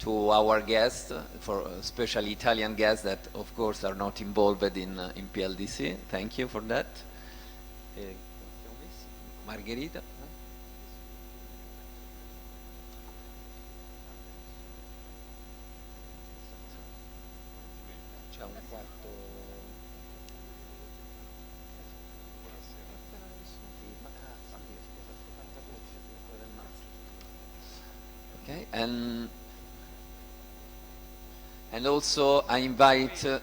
to our guests, for especially Italian guests that, of course, are not involved in PLDC. Thank you for that. Margherita. C'è un quarto. Okay, and also I invite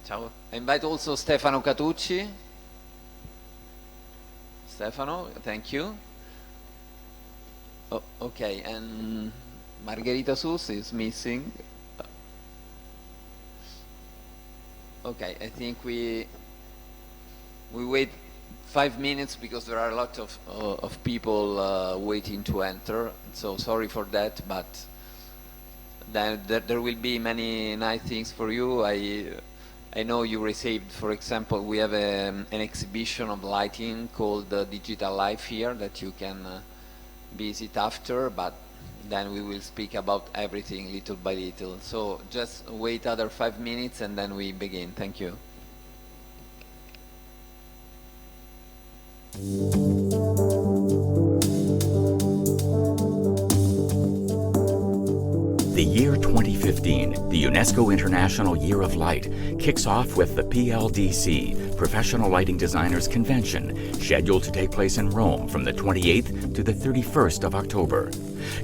ciao. I invite also Stefano Catucci. Stefano, thank you. Oh, okay, and Margherita Sus is missing. Okay, I think we wait 5 minutes because there are a lot of people waiting to enter. So sorry for that, but then there will be many nice things for you. I know you received, for example, we have an exhibition of lighting called Digital Life here that you can visit after, but then we will speak about everything little by little. So just wait other 5 minutes and then we begin. Thank you. The year 2015, the UNESCO International Year of Light, kicks off with the PLDC, Professional Lighting Designers Convention, scheduled to take place in Rome from the 28th to the 31st of October.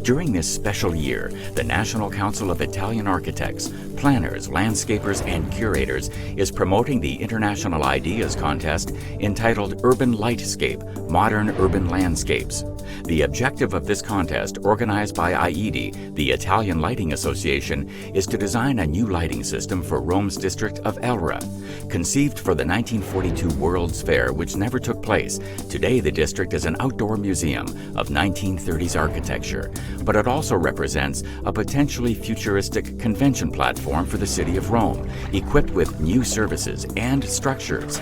During this special year, the National Council of Italian Architects, Planners, Landscapers, and Curators is promoting the International Ideas Contest entitled Urban Lightscape, Modern Urban Landscapes. The objective of this contest, organized by AIDI, the Italian Lighting Association, is to design a new lighting system for Rome's district of Elra. Conceived for the 1942 World's Fair, which never took place, today the district is an outdoor museum of 1930s architecture, but it also represents a potentially futuristic convention platform for the city of Rome, equipped with new services and structures.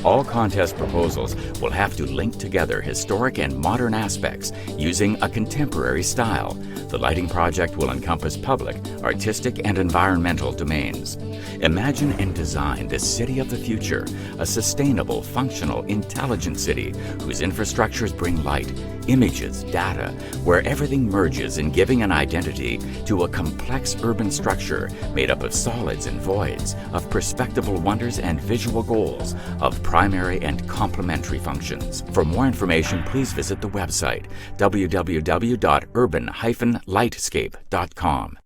All contest proposals will have to link together historic and modern aspects using a contemporary style. The lighting project will encompass public, artistic, and environmental domains. Imagine and design this city of the future, a sustainable, functional, intelligent city whose infrastructures bring light, images, data, where everything merges in giving an identity to a complex urban structure made up of solids and voids, of perspectival wonders and visual goals, of primary and complementary functions. For more information, please visit the website www.urban-lightscape.com.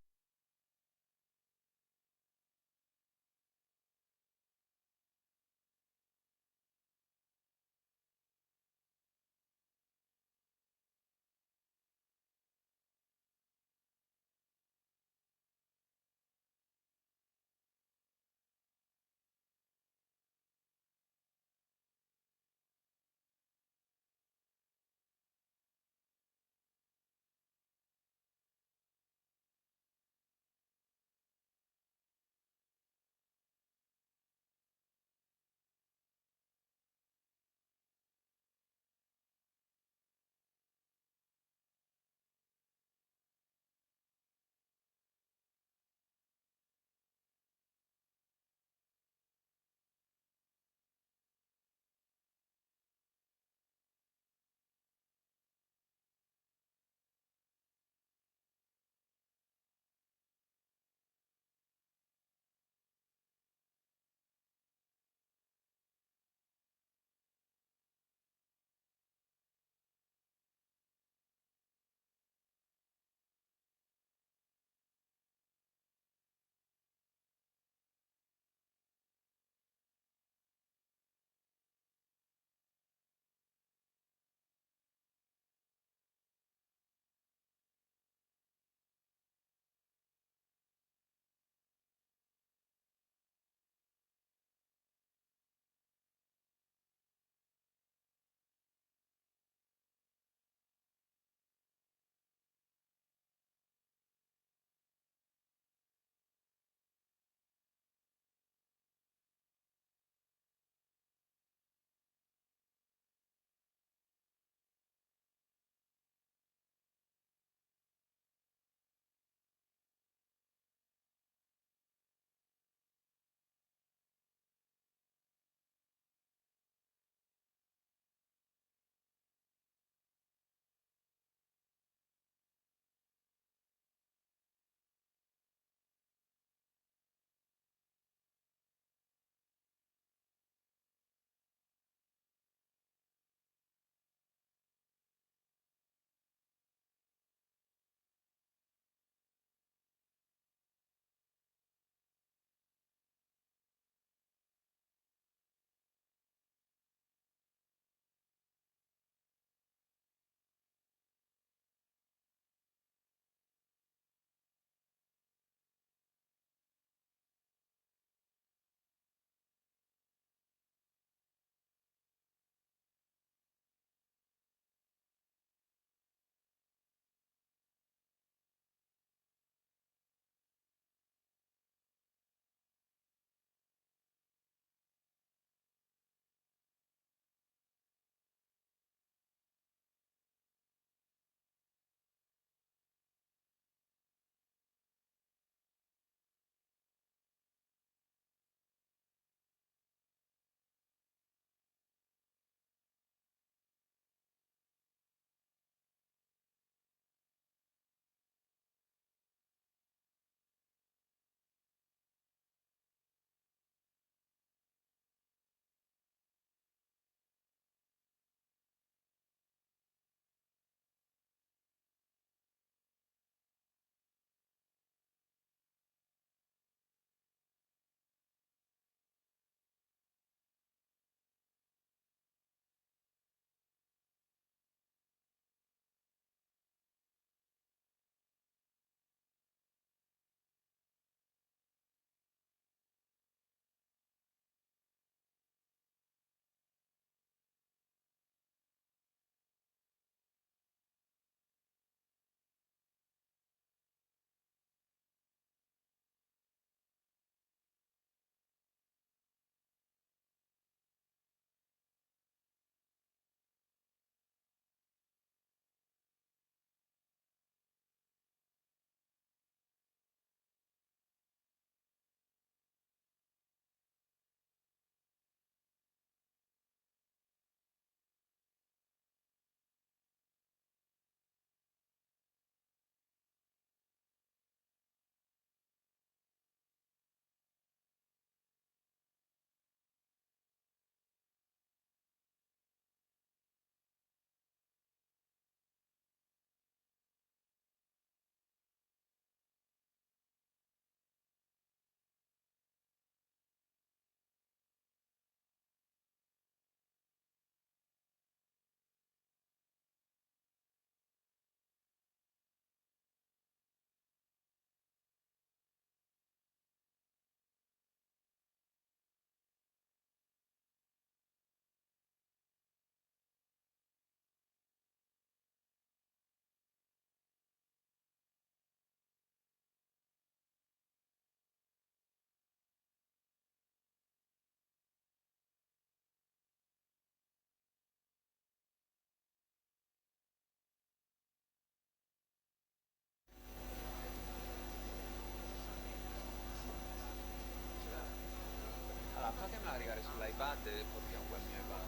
fatemela arrivare sull'iPad e portiamo qua il mio iPad.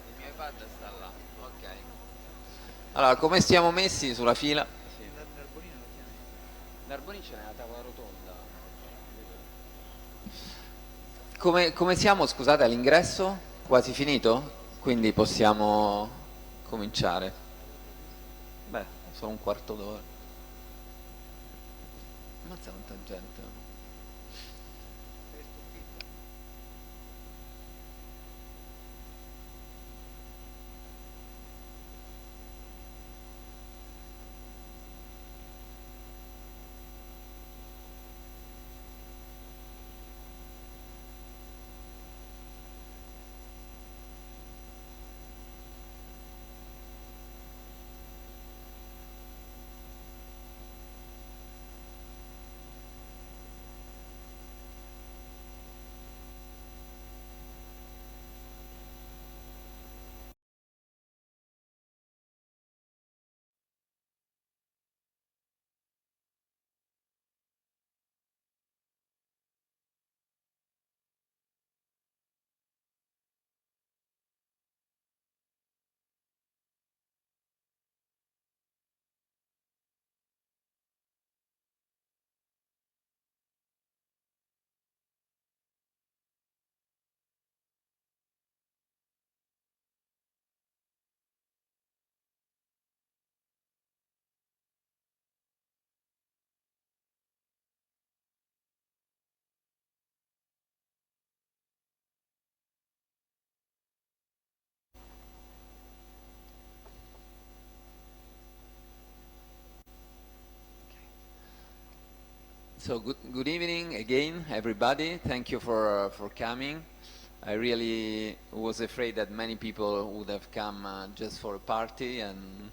Il mio iPad sta là, ok. Allora, come stiamo messi sulla fila? Sì. L'Arborino lo chiami? L'Arboni c'è nella tavola rotonda. Come siamo, scusate, all'ingresso? Quasi finito? Quindi possiamo cominciare. Beh, solo un quarto d'ora. Ammazza quanta gente. So good evening again, everybody. Thank you for coming. I really was afraid that many people would have come just for a party, and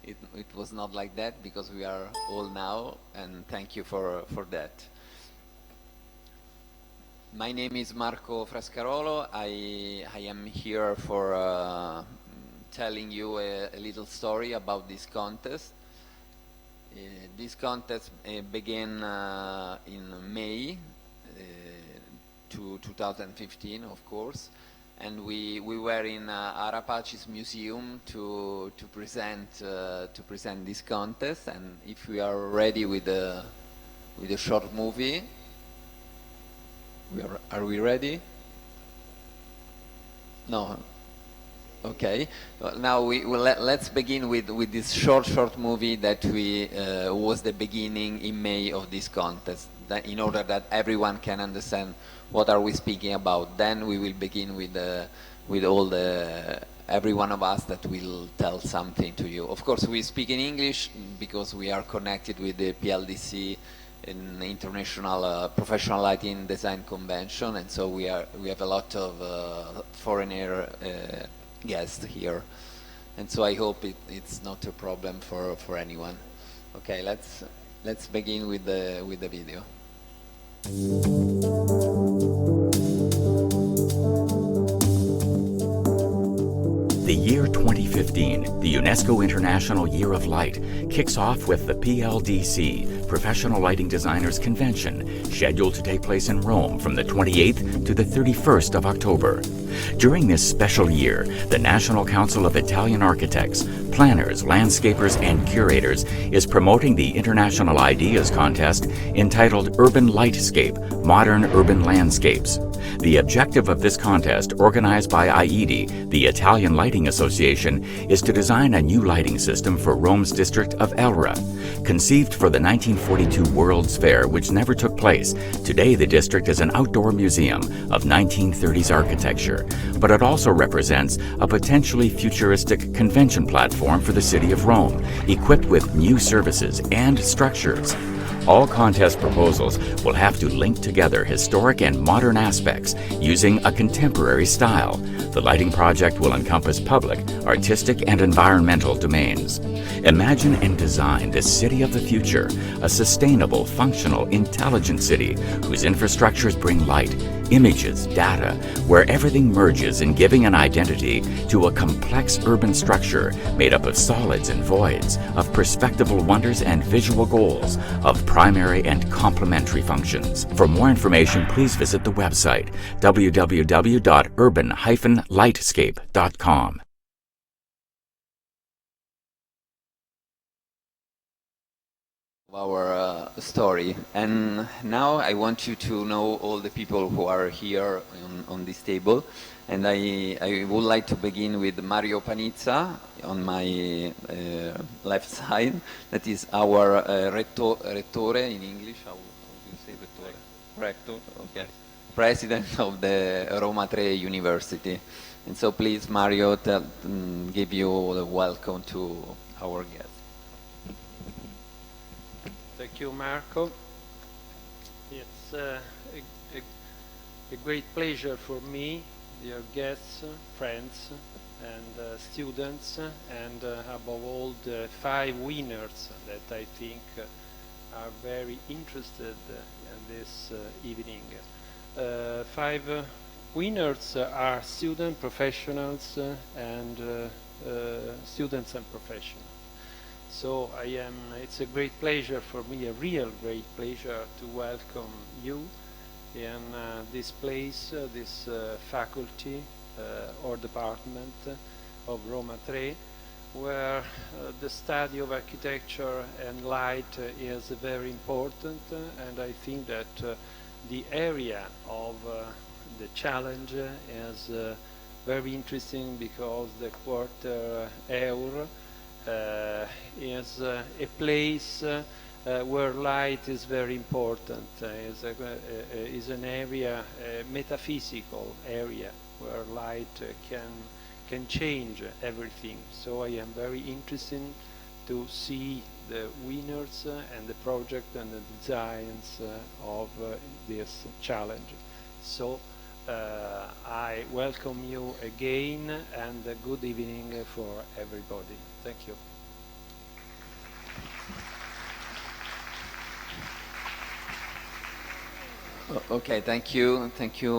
it was not like that, because we are all now, and thank you for that. My name is Marco Frascarolo. I am here for telling you a little story about this contest. This contest began in May 2015, of course, and we were in Arapaci's museum to present this contest. And if we are ready with a short movie, are we ready? No. Okay. Well, now let's begin with this short movie that was the beginning in May of this contest, in order that everyone can understand what are we speaking about. Then we will begin with every one of us that will tell something to you. Of course, we speak in English because we are connected with the PLDC, an international professional lighting design convention, and so we have a lot of foreigner guests here, and so I hope it's not a problem for anyone. Okay, let's begin with the video. The year 2015, the UNESCO International Year of Light, kicks off with the PLDC, Professional Lighting Designers Convention, scheduled to take place in Rome from the 28th to the 31st of October. During this special year, the National Council of Italian Architects, Planners, Landscapers, and Curators is promoting the International Ideas Contest entitled Urban Lightscape, Modern Urban Landscapes. The objective of this contest, organized by AIDI, the Italian Lighting Association, is to design a new lighting system for Rome's district of Elra. Conceived for the 1942 World's Fair, which never took place, today the district is an outdoor museum of 1930s architecture, but it also represents a potentially futuristic convention platform for the city of Rome, equipped with new services and structures. All contest proposals will have to link together historic and modern aspects using a contemporary style. The lighting project will encompass public, artistic, and environmental domains. Imagine and design this city of the future, a sustainable, functional, intelligent city whose infrastructures bring light, images, data, where everything merges in giving an identity to a complex urban structure made up of solids and voids, of perspectival wonders and visual goals, of primary and complementary functions. For more information, please visit the website www.urban-lightscape.com. Our story, and now I want you to know all the people who are here on this table, and I would like to begin with Mario Panizza on my left side. That is our rettore in English. How do you say rettore? Rector. Okay. President of the Roma Tre University. And so please, Mario, give you the welcome to our guest. Thank you, Marco. It's a great pleasure for me, dear guests, friends, and students, and above all the 5 winners that I think are very interested in this evening. 5 winners are students, professionals, and students and professionals. So it's a great pleasure for me, a real great pleasure to welcome you in this place, this faculty or department of Roma Tre, where the study of architecture and light is very important, and I think that the area of the challenge is very interesting because the Quarter Eur is a place where light is very important, is an area, a metaphysical area where light can change everything. So I am very interested to see the winners and the project and the designs of this challenge. So I welcome you again, and a good evening for everybody. Thank you. Okay, thank you,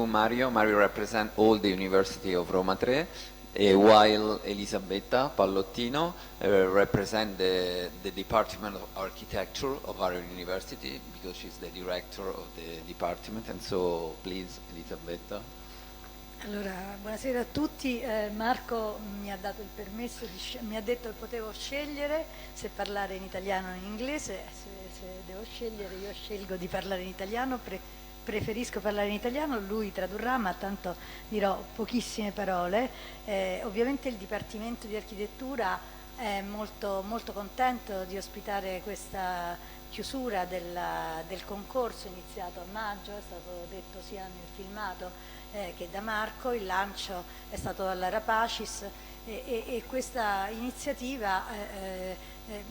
Mario. Mario represents all the University of Roma Tre, while Elisabetta Pallottino represents the Department of Architecture of our university, because she's the director of the department. And so, please, Elisabetta. Allora, buonasera a tutti. Marco mi ha dato il permesso, mi ha detto che potevo scegliere se parlare in italiano o in inglese. Se devo scegliere, io scelgo di parlare in italiano, preferisco parlare in italiano, lui tradurrà, ma tanto dirò pochissime parole. Ovviamente il Dipartimento di Architettura è molto, molto contento di ospitare questa chiusura del concorso iniziato a maggio, è stato detto sia nel filmato che da Marco. Il lancio è stato all'Arapacis e questa iniziativa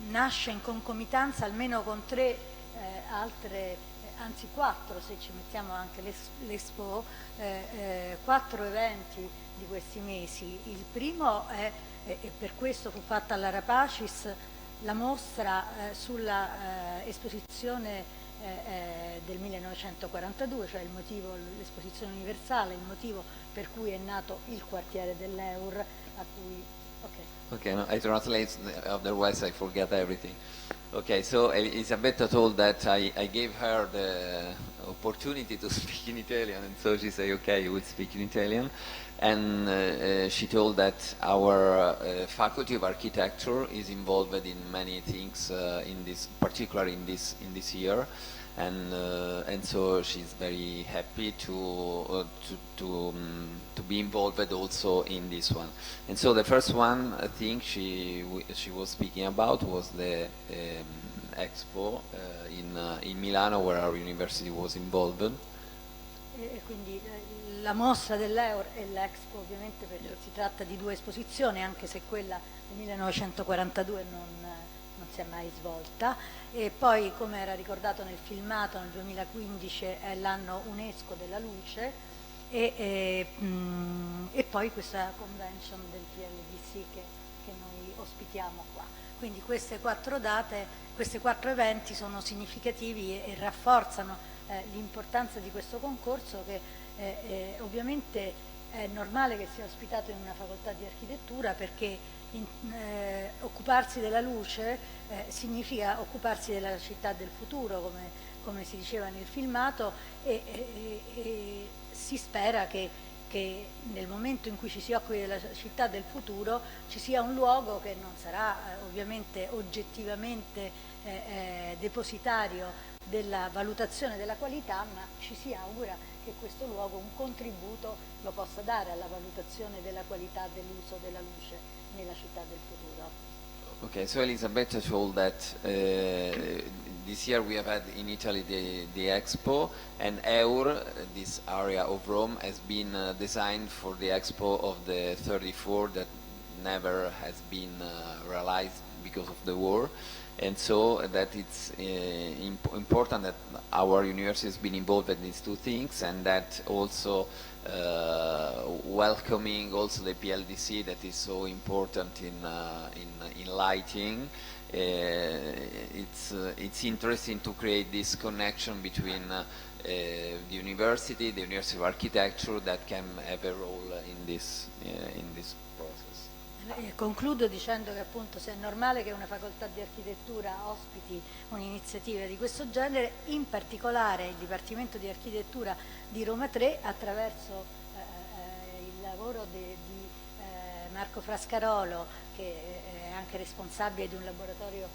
nasce in concomitanza almeno con 3 altre, anzi 4 se ci mettiamo anche l'Expo, 4 eventi di questi mesi. Il primo è, e per questo fu fatta all'Arapacis, la mostra sulla esposizione del 1942, cioè il motivo, l'esposizione universale, il motivo per cui è nato il quartiere dell'Eur, a cui... Okay, no, I translate, otherwise I forget everything. Okay, so Elisabetta told that I gave her the opportunity to speak in Italian, and so she said, okay, you will speak in Italian. And she told that our faculty of architecture is involved in many things, in this, particularly in this year, and so she's very happy to be involved also in this one. And so the first one, I think she was speaking about was the Expo in Milano, where our university was involved. E quindi la mostra dell'Eur e l'Expo, ovviamente, perché si tratta di 2 esposizioni, anche se quella del 1942 non si è mai svolta. E poi, come era ricordato nel filmato, nel 2015 è l'anno UNESCO della luce, e poi questa convention del PLDC che noi ospitiamo qua. Quindi queste 4 date, questi 4 eventi sono significativi e rafforzano l'importanza di questo concorso, che ovviamente è normale che sia ospitato in una facoltà di architettura, perché occuparsi della luce significa occuparsi della città del futuro, come si diceva nel filmato, e si spera che nel momento in cui ci si occupi della città del futuro ci sia un luogo che non sarà ovviamente oggettivamente depositario della valutazione della qualità, ma ci si augura che questo luogo un contributo lo possa dare alla valutazione della qualità dell'uso della luce nella città del futuro. Okay, so Elisabetta told that this year we have had in Italy the Expo, and EUR, this area of Rome, has been designed for the Expo of the 34 that never has been realized because of the war. And so that it's important that our university has been involved in these two things, and that also welcoming also the PLDC that is so important in lighting. It's interesting to create this connection between the University of Architecture, that can have a role in this process. Concludo dicendo che appunto se è normale che una facoltà di architettura ospiti un'iniziativa di questo genere, in particolare il Dipartimento di Architettura di Roma 3 attraverso il lavoro di Marco Frascarolo, che è anche responsabile di un laboratorio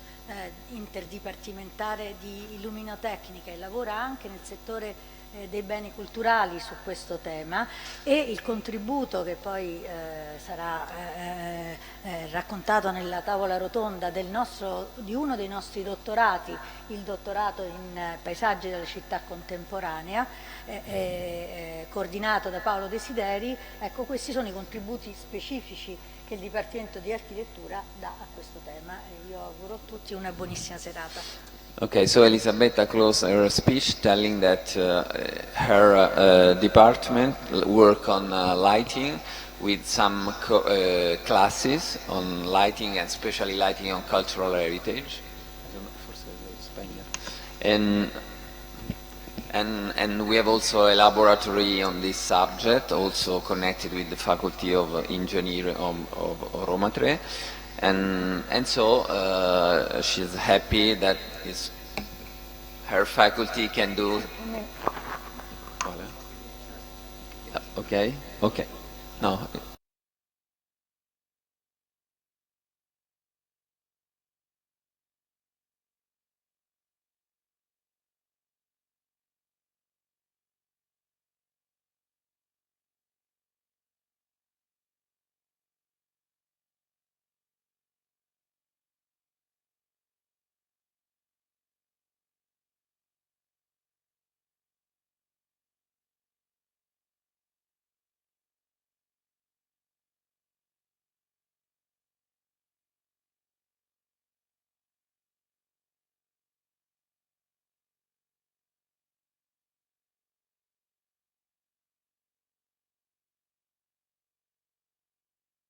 interdipartimentale di illuminotecnica e lavora anche nel settore dei beni culturali su questo tema, e il contributo che poi sarà raccontato nella tavola rotonda di uno dei nostri dottorati, il dottorato in paesaggi della città contemporanea, coordinato da Paolo Desideri. Ecco, questi sono i contributi specifici che il Dipartimento di Architettura dà a questo tema, e io auguro a tutti una buonissima serata. Okay, so Elisabetta closed her speech telling that her department work on lighting with some classes on lighting, and especially lighting on cultural heritage. And we have also a laboratory on this subject, also connected with the Faculty of Engineering of Roma 3. And so she's happy that her faculty can do. Okay. No.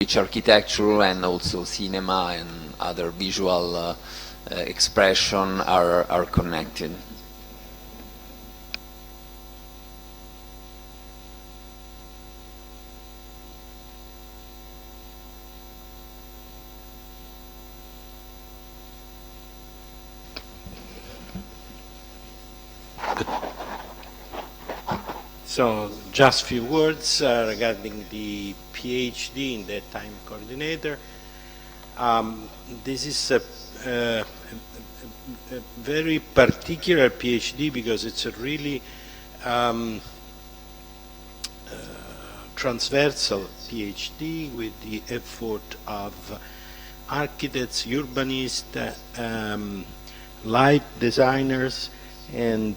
Which architecture and also cinema and other visual expression are connected. So just a few words regarding the PhD in that time coordinator. This is a very particular PhD because it's a really transversal PhD with the effort of architects, urbanists, light designers, and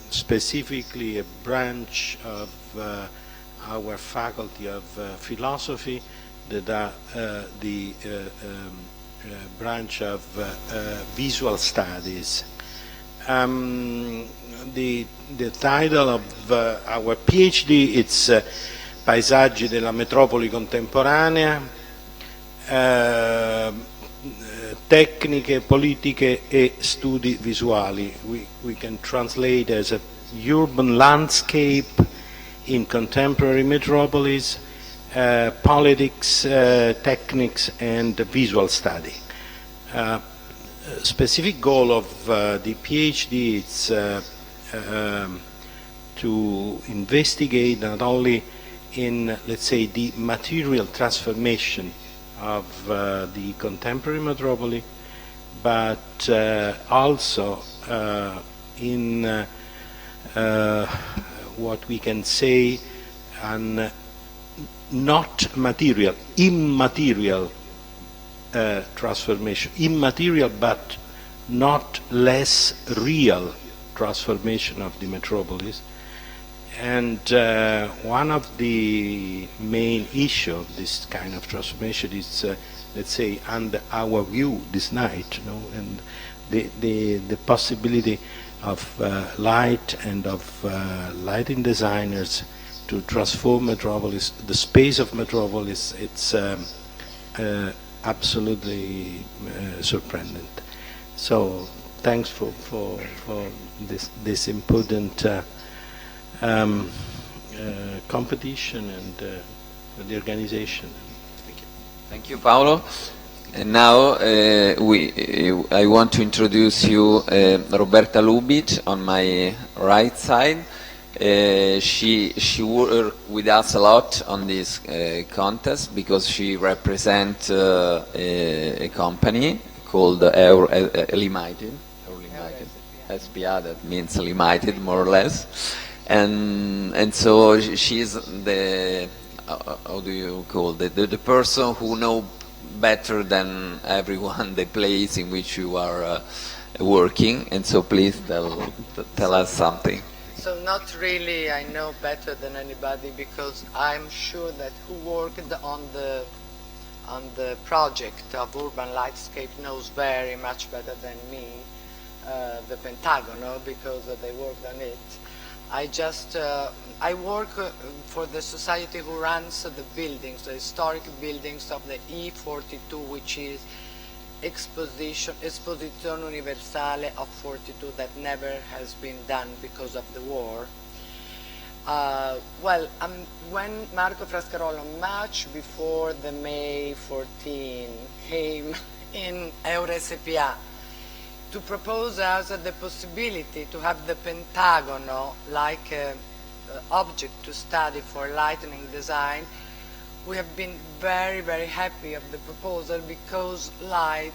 specifically a branch of our faculty of philosophy, that are the branch of visual studies. The title of our PhD, it's Paesaggi della metropoli contemporanea, tecniche, politiche e studi visuali. We can translate as a urban landscape in contemporary metropolis, politics, techniques, and visual study. Specific goal of the PhD is to investigate not only in, let's say, the material transformation of the contemporary metropolis, but also in what we can say an not material, immaterial transformation, immaterial but not less real transformation of the metropolis. And one of the main issues of this kind of transformation is, let's say, under our view this night, you know, and the possibility of light and of lighting designers to transform metropolis, the space of metropolis. It's absolutely surprising. So thanks for this important competition and for the organization. Thank you. Thank you, Paolo. And now I want to introduce you Roberta Lubitsch on my right side. She worked with us a lot on this contest because she represents a company called Limited, SPA, that means limited, more or less. And so she's the, how do you call it, the person who knows better than everyone the place in which you are working. And so please tell us something. So not really I know better than anybody, because I'm sure that who worked on the project of Urban Lightscape knows very much better than me the Pentagon, because they worked on it. I work for the society who runs the buildings, the historic buildings of the E42, which is Exposizione Universale of 42, that never has been done because of the war. When Marco Frascarolo, much before the May 14, came in EURSPA to propose us the possibility to have the Pentagon like object to study for lightning design, we have been very, very happy of the proposal, because light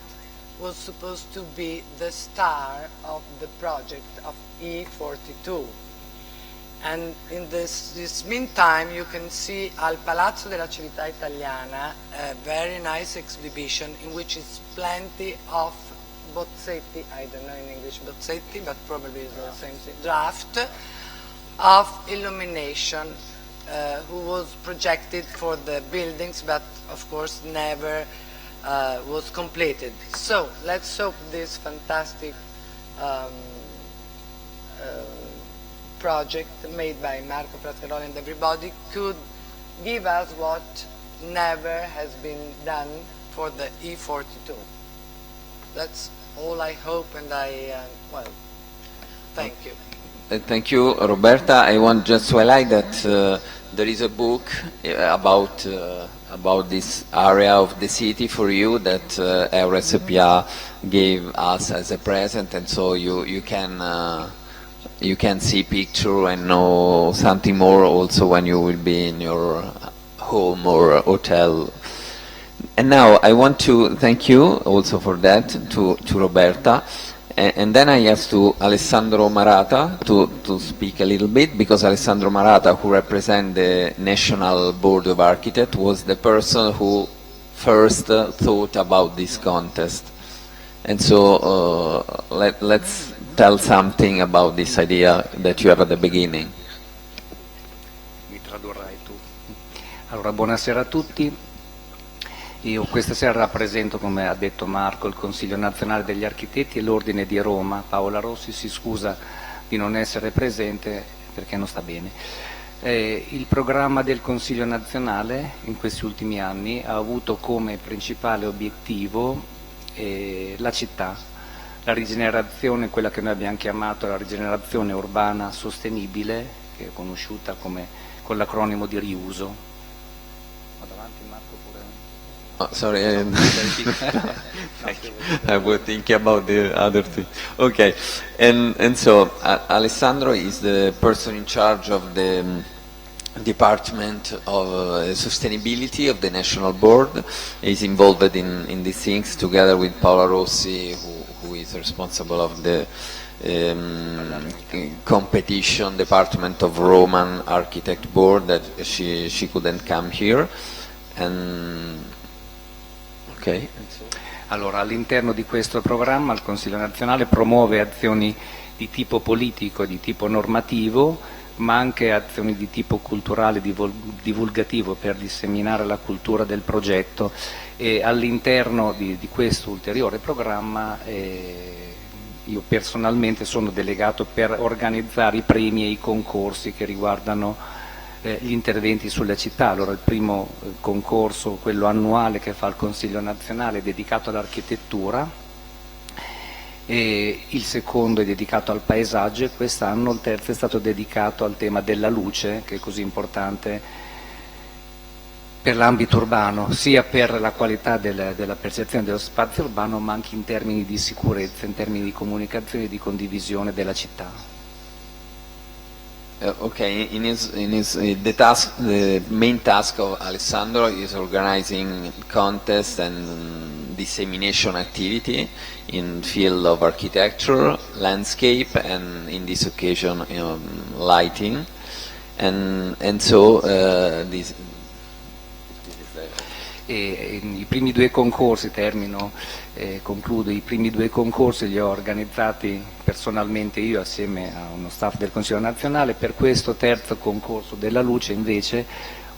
was supposed to be the star of the project of E42. And in this meantime, you can see al Palazzo della Civiltà Italiana a very nice exhibition in which is plenty of bozzetti, I don't know in English bozzetti, but probably it's the same thing, draft of illumination who was projected for the buildings, but of course never was completed. So let's hope this fantastic project made by Marco Frascaroli and everybody could give us what never has been done for the E42. That's all I hope, and thank you. Thank you, Roberta. I want just to highlight that there is a book about this area of the city for you that EURSPA gave us as a present, and so you can see picture and know something more also when you will be in your home or hotel. And now I want to thank you also for that, to Roberta. And then I ask to Alessandro Marata to speak a little bit, because Alessandro Marata, who represents the National Board of Architects, was the person who first thought about this contest. And so let's tell something about this idea that you have at the beginning. Mi tradurrai tu. Allora, buonasera a tutti. Io questa sera rappresento, come ha detto Marco, il Consiglio Nazionale degli Architetti e l'Ordine di Roma. Paola Rossi si scusa di non essere presente perché non sta bene. Il programma del Consiglio Nazionale in questi ultimi anni ha avuto come principale obiettivo la città, la rigenerazione, quella che noi abbiamo chiamato la rigenerazione urbana sostenibile, che è conosciuta come, con l'acronimo di riuso. Vado avanti, Marco, pure. Oh, sorry, I was thinking about the other thing. Okay, and so Alessandro is the person in charge of the Department of Sustainability of the National Board. He's involved in these things together with Paola Rossi, who is responsible of the competition department of Roman Architect Board, that she couldn't come here. And okay. Allora, all'interno di questo programma il Consiglio nazionale promuove azioni di tipo politico, di tipo normativo, ma anche azioni di tipo culturale, divulgativo, per disseminare la cultura del progetto, e all'interno di questo ulteriore programma io personalmente sono delegato per organizzare i premi e i concorsi che riguardano gli interventi sulla città. Allora, il primo concorso, quello annuale che fa il Consiglio nazionale, è dedicato all'architettura, e il secondo è dedicato al paesaggio, e quest'anno il terzo è stato dedicato al tema della luce, che è così importante per l'ambito urbano, sia per la qualità della percezione dello spazio urbano, ma anche in termini di sicurezza, in termini di comunicazione e di condivisione della città. Okay, the main task of Alessandro is organizing contests and dissemination activity in field of architecture, landscape, and in this occasion lighting, and so this E i primi due concorsi, concludo, i primi due concorsi li ho organizzati personalmente io assieme a uno staff del Consiglio nazionale. Per questo terzo concorso della luce invece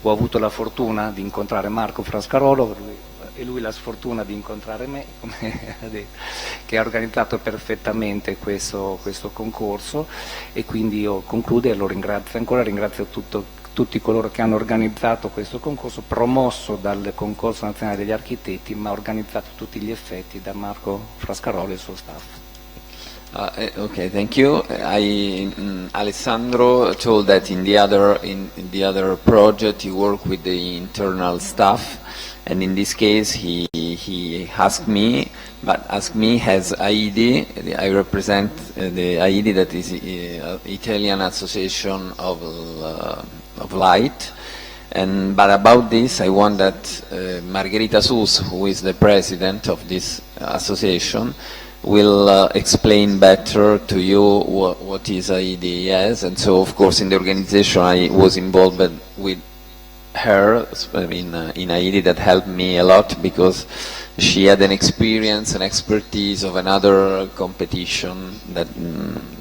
ho avuto la fortuna di incontrare Marco Frascarolo, e lui la sfortuna di incontrare me, come ha detto, che ha organizzato perfettamente questo concorso, e quindi io concludo e lo ringrazio ancora, ringrazio tutti coloro che hanno organizzato questo concorso, promosso dal Concorso Nazionale degli Architetti, ma organizzato a tutti gli effetti da Marco Frascarolo e il suo staff. Okay, thank you. Alessandro told that in the other project he worked with the internal staff, and in this case he asked me, but asked me as AIDI. I represent the AIDI, that is Italian Association of Light. But about this, I want that Margherita Sus, who is the president of this association, will explain better to you what is AIDS. And so, of course, in the organization I was involved with her in AIDI, that helped me a lot, because she had an experience and expertise of another competition that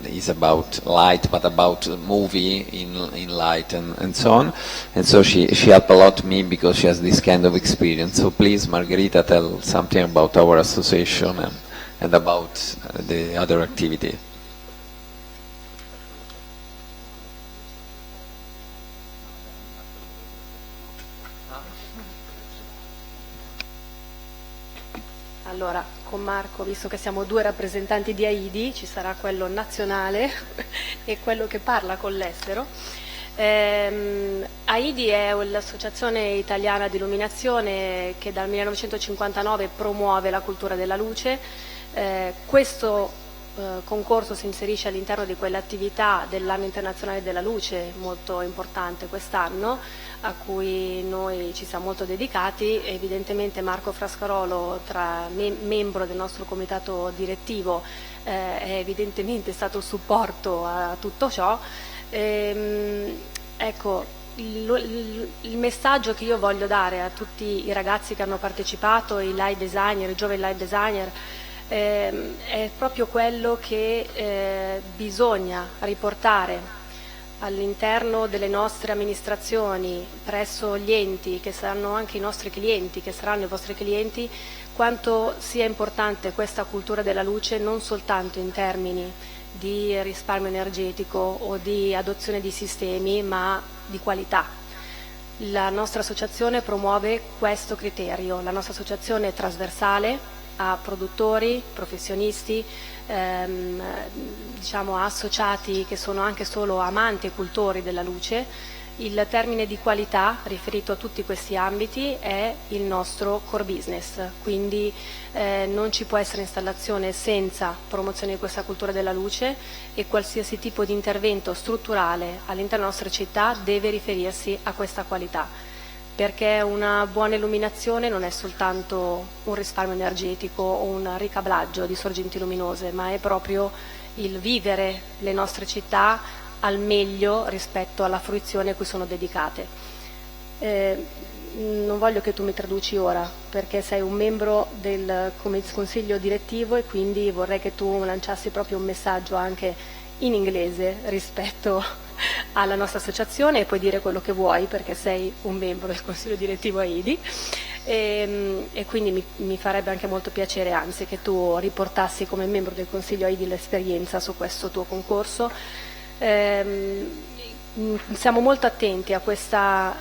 is about light, but about movie in light and so on. And so she helped a lot me, because she has this kind of experience. So please, Margherita, tell something about our association and about the other activity. Allora, con Marco, visto che siamo due rappresentanti di AIDI, ci sarà quello nazionale e quello che parla con l'estero. AIDI è l'associazione italiana di illuminazione che dal 1959 promuove la cultura della luce. Questo concorso si inserisce all'interno di quell'attività dell'anno internazionale della luce, molto importante quest'anno, a cui noi ci siamo molto dedicati. Evidentemente Marco Frascarolo, membro del nostro comitato direttivo, è evidentemente stato il supporto a tutto ciò. Ecco, il messaggio che io voglio dare a tutti i ragazzi che hanno partecipato, i light designer, i giovani light designer, è proprio quello che bisogna riportare all'interno delle nostre amministrazioni, presso gli enti che saranno anche i nostri clienti, che saranno i vostri clienti, quanto sia importante questa cultura della luce, non soltanto in termini di risparmio energetico o di adozione di sistemi, ma di qualità. La nostra associazione promuove questo criterio. La nostra associazione è trasversale, a produttori, professionisti, diciamo a associati che sono anche solo amanti e cultori della luce. Il termine di qualità riferito a tutti questi ambiti è il nostro core business, quindi non ci può essere installazione senza promozione di questa cultura della luce, e qualsiasi tipo di intervento strutturale all'interno della nostra città deve riferirsi a questa qualità, perché una buona illuminazione non è soltanto un risparmio energetico o un ricablaggio di sorgenti luminose, ma è proprio il vivere le nostre città al meglio rispetto alla fruizione a cui sono dedicate. Non voglio che tu mi traduci ora, perché sei un membro del consiglio direttivo, e quindi vorrei che tu lanciassi proprio un messaggio anche in inglese rispetto alla nostra associazione, e puoi dire quello che vuoi perché sei un membro del consiglio direttivo AIDI, e quindi mi farebbe anche molto piacere, anzi, che tu riportassi come membro del consiglio AIDI l'esperienza su questo tuo concorso. Siamo molto attenti a questa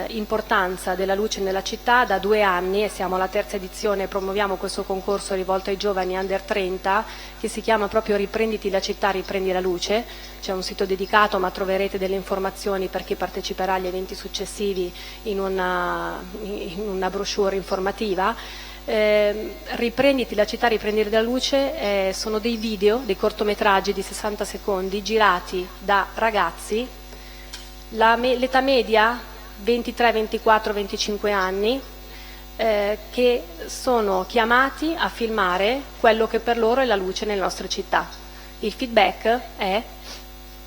importanza della luce nella città da 2 anni, e siamo alla 3ª edizione. Promuoviamo questo concorso rivolto ai giovani under 30 che si chiama proprio Riprenditi la città, riprendi la luce. C'è un sito dedicato, ma troverete delle informazioni per chi parteciperà agli eventi successivi in una brochure informativa. Riprenditi la città, riprendi la luce, sono dei video, dei cortometraggi di 60 secondi girati da ragazzi, l'età media 23, 24, 25 anni, che sono chiamati a filmare quello che per loro è la luce nelle nostre città. Il feedback è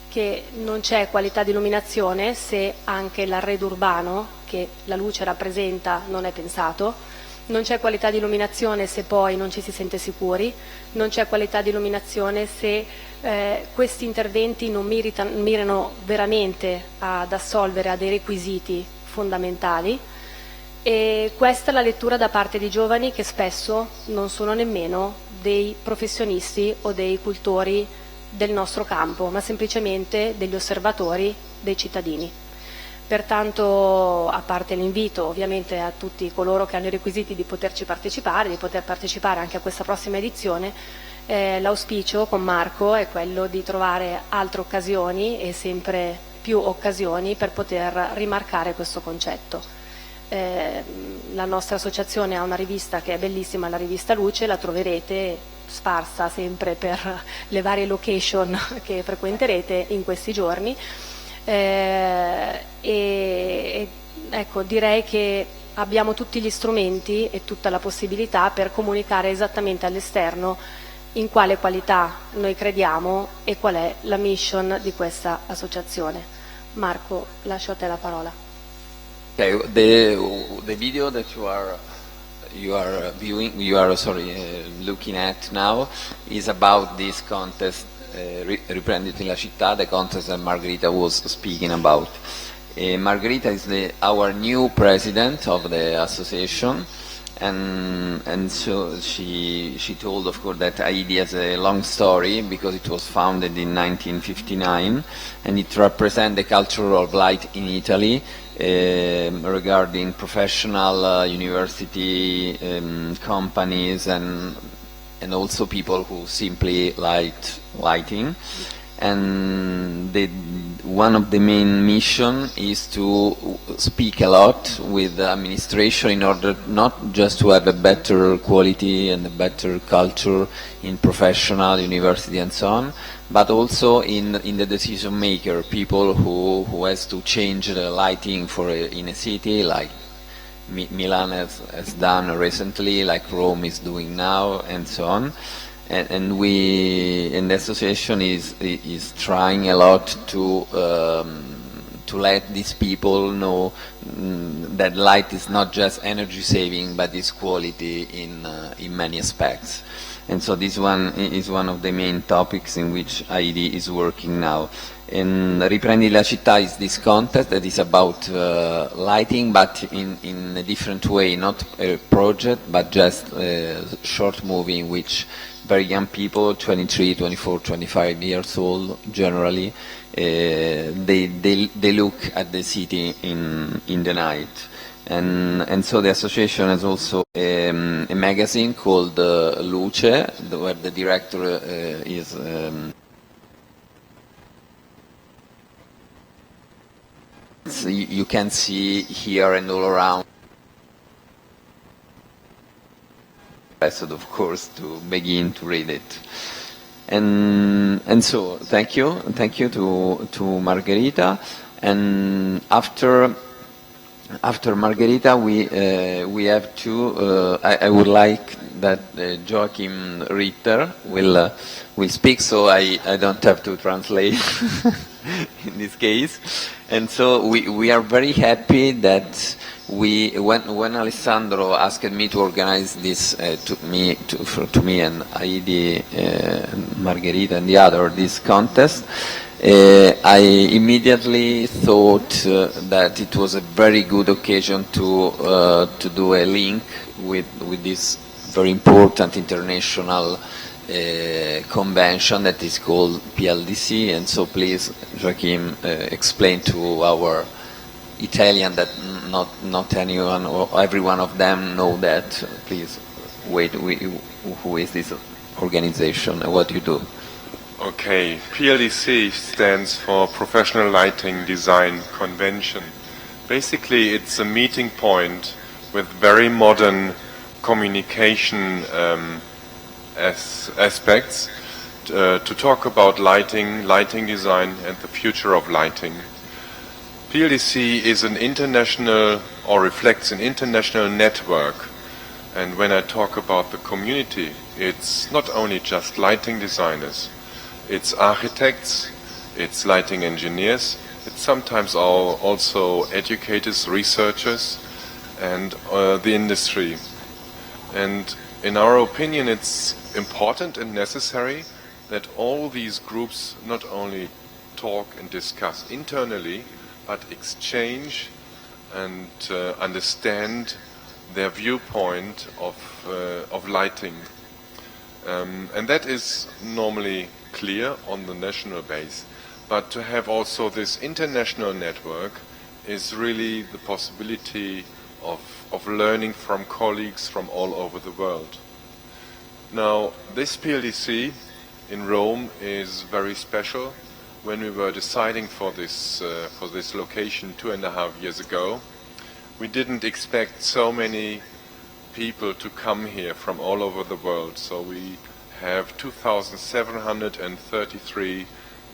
che non c'è qualità di illuminazione se anche l'arredo urbano che la luce rappresenta non è pensato. Non c'è qualità di illuminazione se poi non ci si sente sicuri, non c'è qualità di illuminazione se questi interventi non mirano veramente ad assolvere a dei requisiti fondamentali, e questa è la lettura da parte di giovani che spesso non sono nemmeno dei professionisti o dei cultori del nostro campo, ma semplicemente degli osservatori dei cittadini. Pertanto, a parte l'invito ovviamente a tutti coloro che hanno i requisiti di poterci partecipare, di poter partecipare anche a questa prossima edizione, l'auspicio con Marco è quello di trovare altre occasioni e sempre più occasioni per poter rimarcare questo concetto. La nostra associazione ha una rivista che è bellissima, la rivista Luce, la troverete sparsa sempre per le varie location che frequenterete in questi giorni. E ecco, direi che abbiamo tutti gli strumenti e tutta la possibilità per comunicare esattamente all'esterno in quale qualità noi crediamo e qual è la mission di questa associazione. Marco, lascio a te la parola. Okay, the video that looking at now is about this contest. Riprenditi la città, the contest that Margherita was speaking about. Margherita is our new president of the association, and so she told, of course, that AIDI has a long story because it was founded in 1959, and it represents the culture of light in Italy, regarding professional university companies and also people who simply lighting. And one of the main mission is to speak a lot with the administration in order not just to have a better quality and a better culture in professional university and so on, but also in the decision maker, people who has to change the lighting in a city, like Milan has done recently, like Rome is doing now, and so on. And the association is trying a lot to let these people know that light is not just energy saving, but is quality in many aspects. And so this one is one of the main topics in which AIDI is working now. And Riprendi la città is this contest that is about lighting, but in a different way, not a project, but just a short movie in which very young people, 23, 24, 25 years old generally, they look at the city in the night. And so the association has also a magazine called Luce, where the director is so you can see here and all around. Of course, to begin to read it. And so thank you to Margherita. And after Margherita, we have two. I would like that Joachim Ritter will speak, so I don't have to translate in this case. And so we are very happy that when Alessandro asked me to organize this to me and Heidi, Margherita and the other this contest. I immediately thought that it was a very good occasion to do a link with this very important international convention that is called PLDC. And so please, Joachim, explain to our Italian that not anyone or every one of them know that. Please, who is this organization and what do you do? Okay, PLDC stands for Professional Lighting Design Convention. Basically, it's a meeting point with very modern communication aspects to talk about lighting design and the future of lighting. PLDC is an international, or reflects an international network. And when I talk about the community, it's not only just lighting designers. It's architects, it's lighting engineers, it's sometimes also educators, researchers, and the industry. And in our opinion, it's important and necessary that all these groups not only talk and discuss internally, but exchange and understand their viewpoint of lighting. And that is normally clear on the national base, but to have also this international network is really the possibility of learning from colleagues from all over the world. Now, this PLDC in Rome is very special. When we were deciding for this location 2.5 years ago, we didn't expect so many people to come here from all over the world. So we have 2,733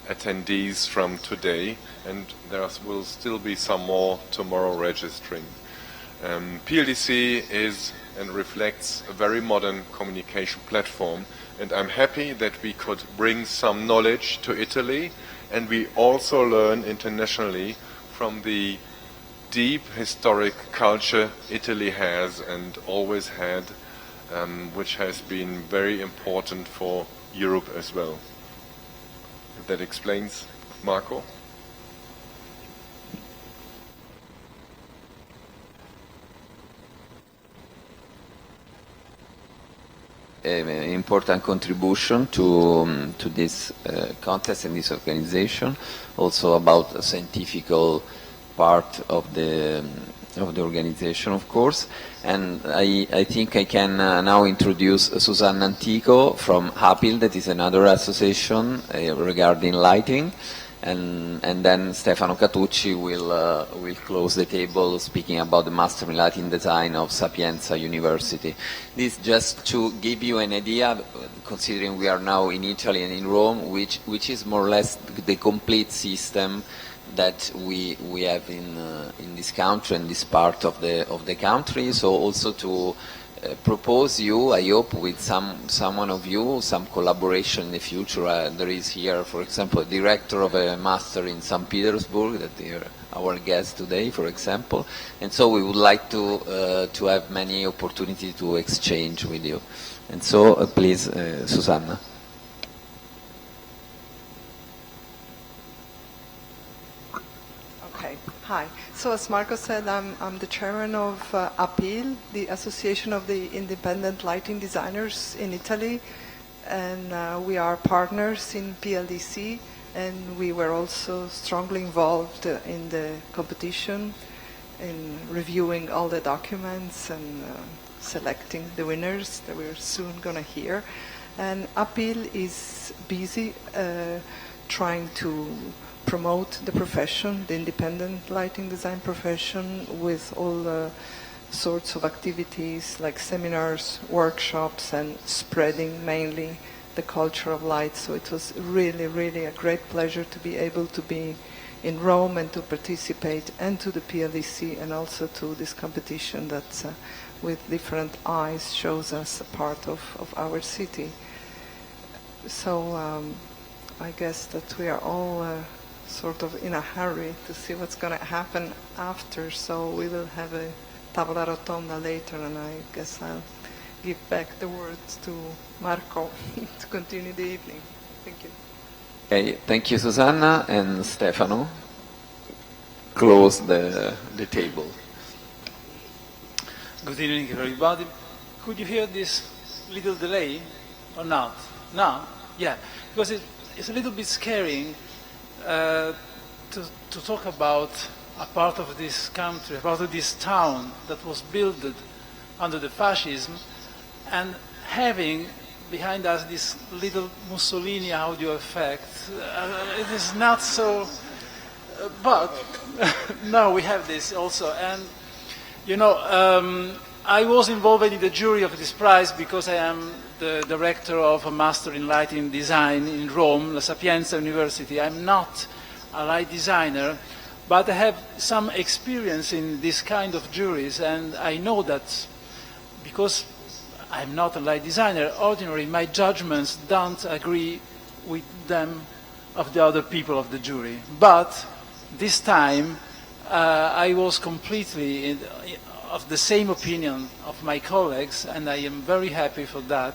attendees from today, and there will still be some more tomorrow registering. PLDC is and reflects a very modern communication platform, and I'm happy that we could bring some knowledge to Italy, and we also learn internationally from the deep historic culture Italy has and always had, which has been very important for Europe as well. If that explains, Marco? Important contribution to this contest and this organization, also about the scientific part of the organization, of course. And I think I can now introduce Susanna Antico from APIL, that is another association regarding lighting, and then Stefano Catucci will close the table speaking about the Master in Lighting Design of Sapienza University. This just to give you an idea, considering we are now in Italy and in Rome, which is more or less the complete system that we have in this country and this part of the country. So also to propose you, I hope, with someone of you, some collaboration in the future. There is here, for example, a director of a master in St. Petersburg that is our guest today, for example. And so we would like to have many opportunities to exchange with you. And so please, Susanna. Hi. So as Marco said, I'm the chairman of APIL, the Association of the Independent Lighting Designers in Italy, and we are partners in PLDC, and we were also strongly involved in the competition. in reviewing all the documents and selecting the winners that we're soon going to hear. And Appeal is busy trying to promote the profession, the independent lighting design profession, with all sorts of activities like seminars, workshops, and spreading mainly the culture of light. So it was really, really a great pleasure to be able to be in Rome and to participate, and to the PLDC, and also to this competition that with different eyes shows us a part of our city. So I guess that we are all sort of in a hurry to see what's going to happen after, so we will have a tavola rotonda later, and I guess I'll give back the words to Marco to continue the evening. Thank you. Okay, thank you, Susanna, and Stefano. Close the table. Good evening, everybody. Could you hear this little delay or not? No? Yeah, because it's a little bit scaring to talk about a part of this country, a part of this town that was built under the fascism, and having behind us this little Mussolini audio effect. It is not so, but now we have this also. And, you know, I was involved in the jury of this prize because I am the director of a Master in Lighting Design in Rome, La Sapienza University. I'm not a light designer, but I have some experience in this kind of juries, and I know that because I'm not a light designer, ordinarily my judgments don't agree with them of the other people of the jury. But this time I was completely of the same opinion of my colleagues, and I am very happy for that.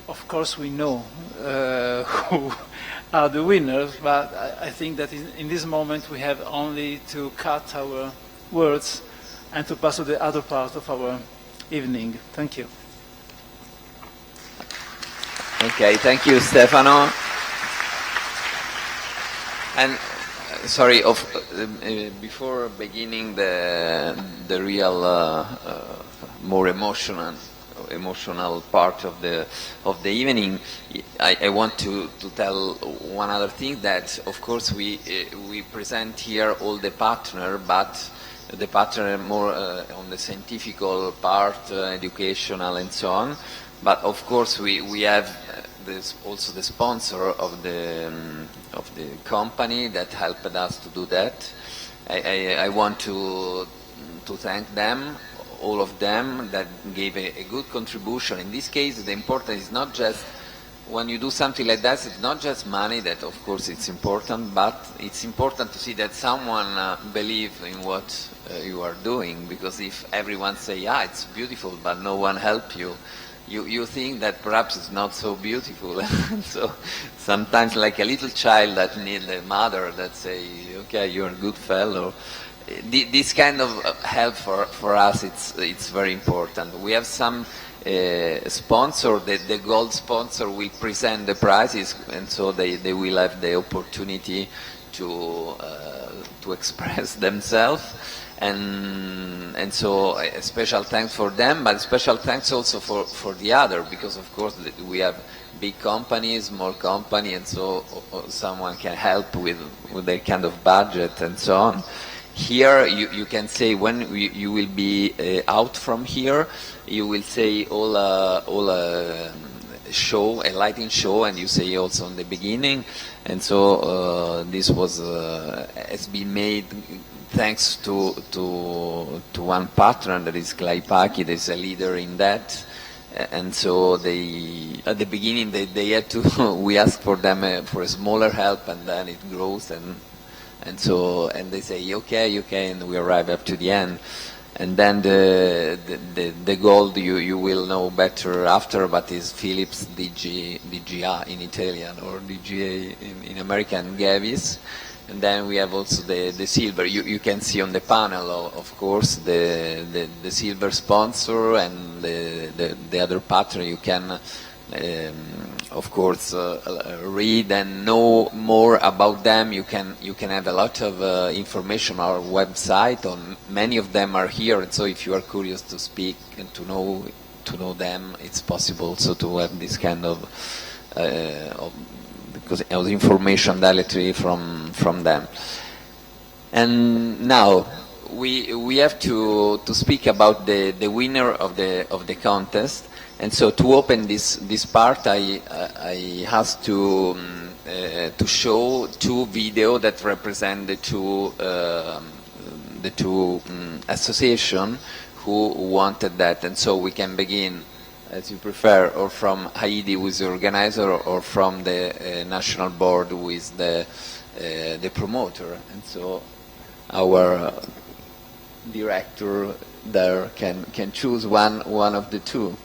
Of course we know who are the winners, but I think that in this moment we have only to cut our words and to pass to the other part of our evening. Thank you. Okay, thank you, Stefano. And sorry, before beginning the real more emotional part of the evening, I want to tell one other thing, that of course we present here all the partner, but the partner more on the scientific part, educational and so on. But of course we have also the sponsor of the company that helped us to do that. I want to thank them, all of them, that gave a good contribution. In this case, the important is not just, when you do something like that, it's not just money, that of course it's important, but it's important to see that someone believes in what you are doing, because if everyone say, yeah, it's beautiful, but no one help you, you think that perhaps it's not so beautiful. So sometimes, like a little child that needs a mother that say, okay, you're a good fellow. This kind of help for us, it's very important. We have some sponsor, the gold sponsor will present the prizes, and so they will have the opportunity to express themselves. And so a special thanks for them, but special thanks also for the other, because of course we have big companies, small company, and so someone can help with their kind of budget and so on. Here you can say, when you will be out from here, you will say all show, a lighting show, and you say also in the beginning, and so this was has been made thanks to one partner, that is Klaipaki, that is a leader in that. And so they, at the beginning, they had to, we asked for them for a smaller help, and then it grows, and so, and they say, okay, and we arrive up to the end. And then the gold you will know better after, but is Philips DGA in Italian, or DGA in American, Gavis. And then we have also the silver. You can see on the panel, of course, the silver sponsor and the other partner. You can of course, read and know more about them. You can have a lot of information on our website. Many of them are here, and so if you are curious to speak and to know them, it's possible also to have this kind of information directly from them. And now we have to speak about the winner of the contest. And so to open this part, I asked to show two videos that represent the two associations who wanted that. And so we can begin, as you prefer, or from Heidi, who is the organizer, or from the national board, who is the promoter. And so our director there can choose one of the two.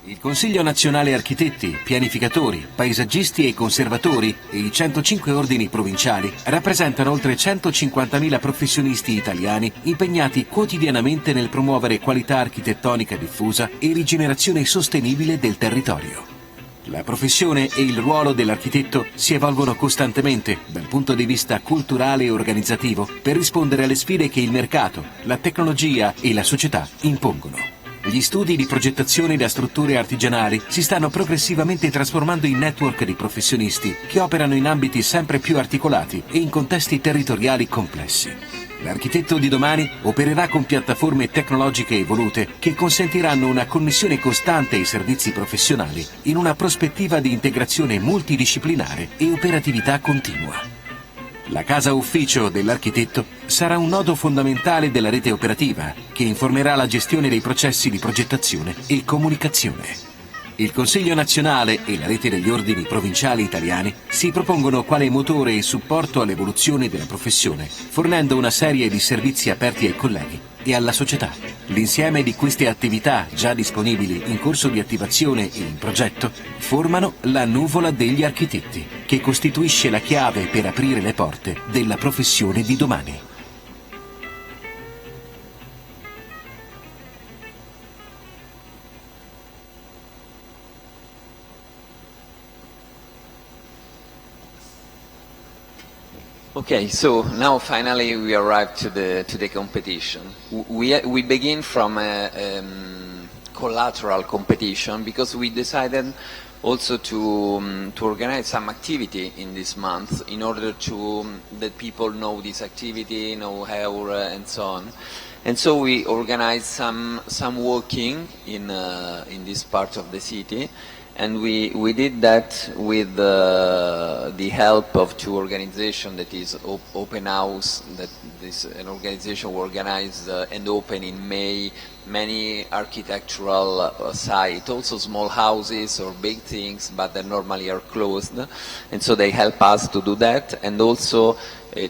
Il Consiglio Nazionale Architetti, Pianificatori, Paesaggisti e Conservatori e i 105 ordini provinciali rappresentano oltre 150.000 professionisti italiani impegnati quotidianamente nel promuovere qualità architettonica diffusa e rigenerazione sostenibile del territorio. La professione e il ruolo dell'architetto si evolvono costantemente dal punto di vista culturale e organizzativo per rispondere alle sfide che il mercato, la tecnologia e la società impongono. Gli studi di progettazione da strutture artigianali si stanno progressivamente trasformando in network di professionisti che operano in ambiti sempre più articolati e in contesti territoriali complessi. L'architetto di domani opererà con piattaforme tecnologiche evolute che consentiranno una connessione costante ai servizi professionali in una prospettiva di integrazione multidisciplinare e operatività continua. La casa ufficio dell'architetto sarà un nodo fondamentale della rete operativa che informerà la gestione dei processi di progettazione e comunicazione. Il Consiglio nazionale e la rete degli ordini provinciali italiani si propongono quale motore e supporto all'evoluzione della professione, fornendo una serie di servizi aperti ai colleghi e alla società. L'insieme di queste attività già disponibili in corso di attivazione e in progetto formano la nuvola degli architetti, che costituisce la chiave per aprire le porte della professione di domani. Okay, so now finally we arrive to the competition. We begin from a collateral competition because we decided also to organize some activity in this month in order to that people know this activity, know how and so on. And so we organized some walking in this part of the city. And we did that with the help of two organizations, that is Open House, that is an organization who organized and opened in May many architectural sites, also small houses or big things, but that normally are closed. And so they help us to do that. And also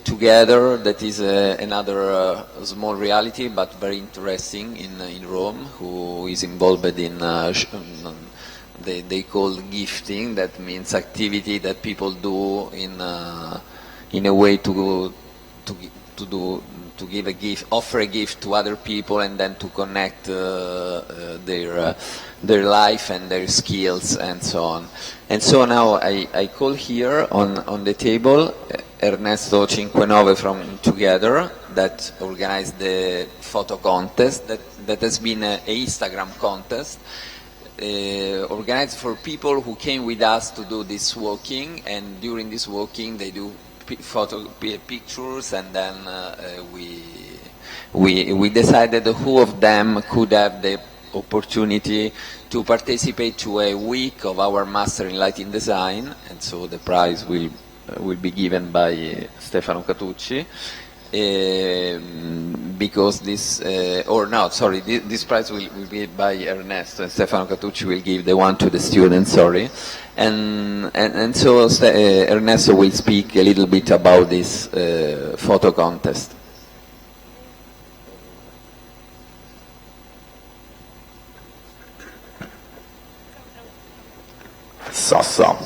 Together, that is another small reality, but very interesting in Rome, who is involved in they call gifting. That means activity that people do in a way to give a gift, offer a gift to other people, and then to connect their life and their skills and so on. And so now I call here on the table Ernesto Cinquenove from Together, that organized the photo contest that has been an Instagram contest organized for people who came with us to do this walking, and during this walking they do pictures, and then we decided who of them could have the opportunity to participate to a week of our Master in Lighting Design, and so the prize will be given by Stefano Catucci, because this this prize will be by Ernesto, and Stefano Catucci will give the one to the students, and so Ernesto will speak a little bit about this photo contest. Sassa.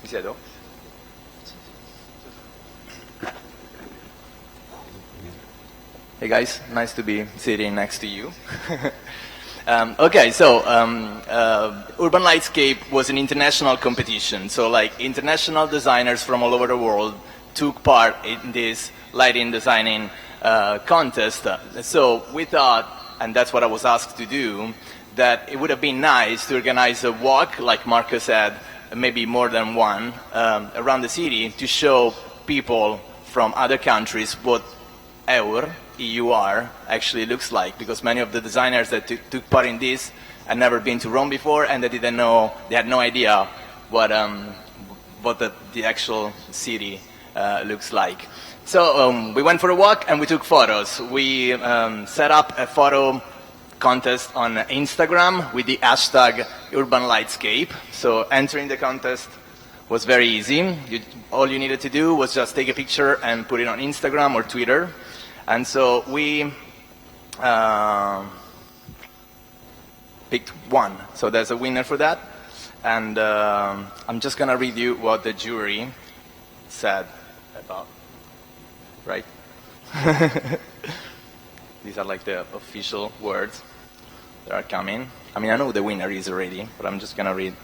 Mi siedo? Hey guys, nice to be sitting next to you. Okay, so Urban Lightscape was an international competition. So like international designers from all over the world took part in this lighting designing contest. So we thought, and that's what I was asked to do, that it would have been nice to organize a walk, like Marco said, maybe more than one, around the city to show people from other countries what EUR actually looks like, because many of the designers that took part in this had never been to Rome before, and they didn't know, they had no idea what the actual city looks like. So we went for a walk and we took photos. We set up a photo contest on Instagram with the hashtag Urban Lightscape. So entering the contest was very easy. All you needed to do was just take a picture and put it on Instagram or Twitter. And so we picked one. So there's a winner for that. And I'm just going to read you what the jury said about, right? These are like the official words that are coming. I mean, I know the winner is already, but I'm just going to read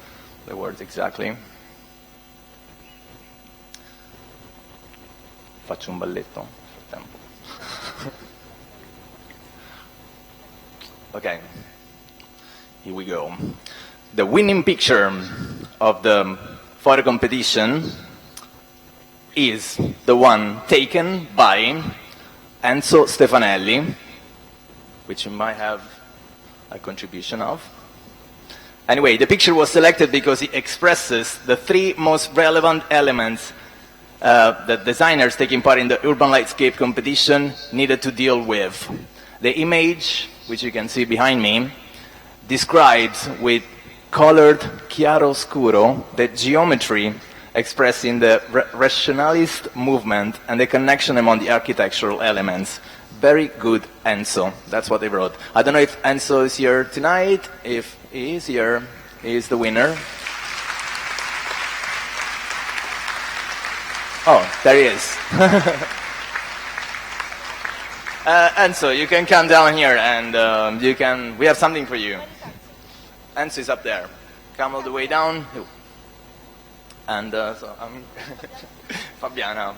the words exactly. Faccio un balletto nel frattempo. Okay, here we go. The winning picture of the photo competition is the one taken by Enzo Stefanelli, which you might have a contribution of. Anyway, the picture was selected because it expresses the three most relevant elements that designers taking part in the Urban Lightscape competition needed to deal with. The image, which you can see behind me, describes with colored chiaroscuro the geometry expressing the rationalist movement and the connection among the architectural elements. Very good, Enzo. That's what they wrote. I don't know if Enzo is here tonight. If he is here, he is the winner. Oh, there he is. Enzo, you can come down here and we have something for you. Enzo is up there. Come all the way down. And so Fabiana,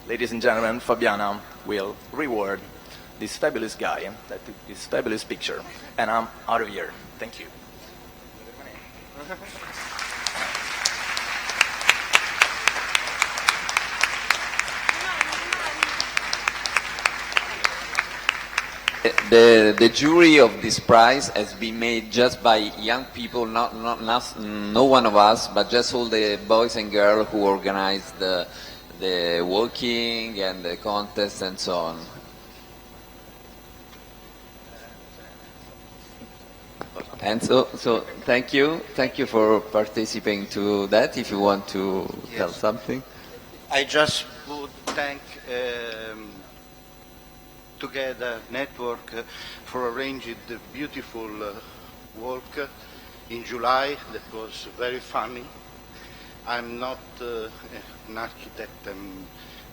ladies and gentlemen, Fabiana will reward this fabulous guy that took this fabulous picture. And I'm out of here. Thank you. The jury of this prize has been made just by young people, no one of us, but just all the boys and girls who organized the walking and the contest and so on. And so thank you for participating to that. If you want to tell something, I just would thank Together Network for arranging the beautiful walk in July. That was very funny. I'm not an architect. I'm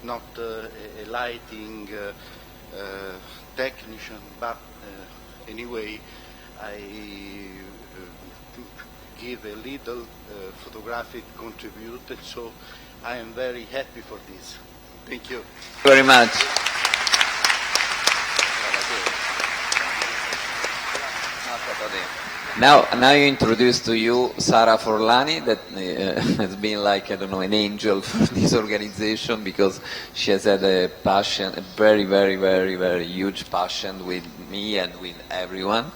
not a lighting technician, but anyway, I give a little photographic contribution, so I am very happy for this. Thank you. Very much. Now I introduce to you Sara Forlani, that has been like, I don't know, an angel for this organization, because she has had a passion, a very, very, very, very huge passion with me and with everyone.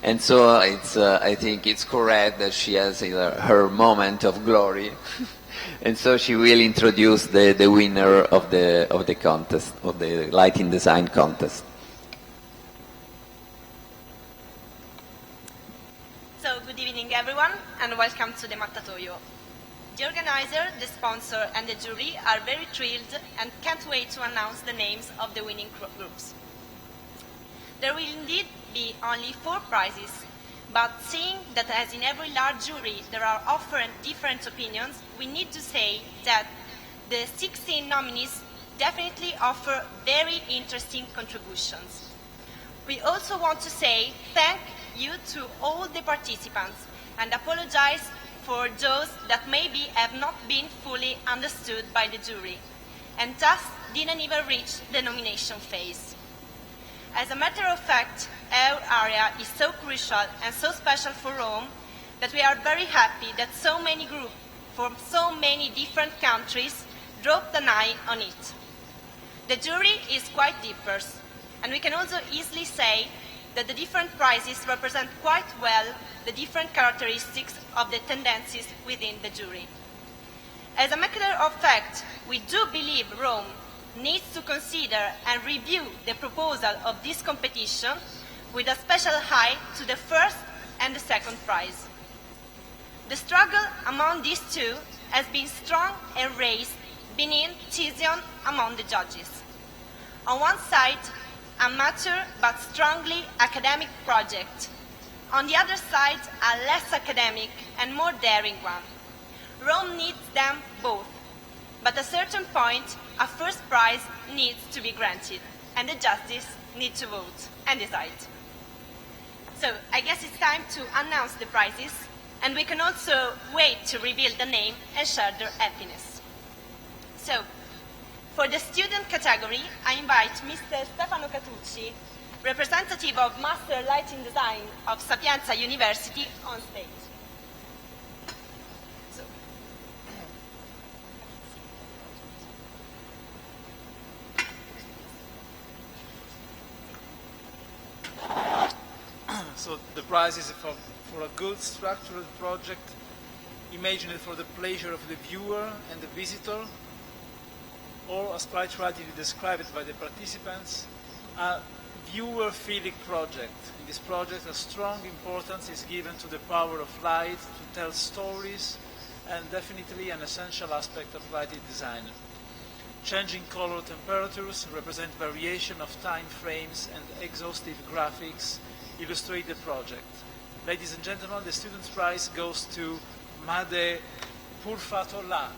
And so I think it's correct that she has her moment of glory. And so she will introduce the winner of the contest, of the lighting design contest. So good evening everyone, and welcome to the Mattatoio. The organizer, the sponsor and the jury are very thrilled and can't wait to announce the names of the winning groups. There will indeed be only 4 prizes, but seeing that as in every large jury there are often different opinions, we need to say that the 16 nominees definitely offer very interesting contributions. We also want to say thank you to all the participants and apologize for those that maybe have not been fully understood by the jury and thus didn't even reach the nomination phase. As a matter of fact, our area is so crucial and so special for Rome that we are very happy that so many groups from so many different countries dropped an eye on it. The jury is quite diverse, and we can also easily say that the different prizes represent quite well the different characteristics of the tendencies within the jury. As a matter of fact, we do believe Rome needs to consider and review the proposal of this competition with a special eye to the first and the second prize. The struggle among these two has been strong and raised beneath tension among the judges. On one side, a mature but strongly academic project. On the other side, a less academic and more daring one. Rome needs them both, but at a certain point, a first prize needs to be granted, and the judges need to vote and decide. So, I guess it's time to announce the prizes, and we can also wait to reveal the name and share their happiness. So, for the student category, I invite Mr. Stefano Catucci, representative of Master Lighting Design of Sapienza University, on stage. So the prize is for a good structured project, imagined for the pleasure of the viewer and the visitor, or as quite rightly described by the participants, a viewer-feeling project. In this project, a strong importance is given to the power of light to tell stories, and definitely an essential aspect of lighting design. Changing color temperatures represent variation of time frames, and exhaustive graphics illustrate the project. Ladies and gentlemen, the Students' Prize goes to Made Purfatola.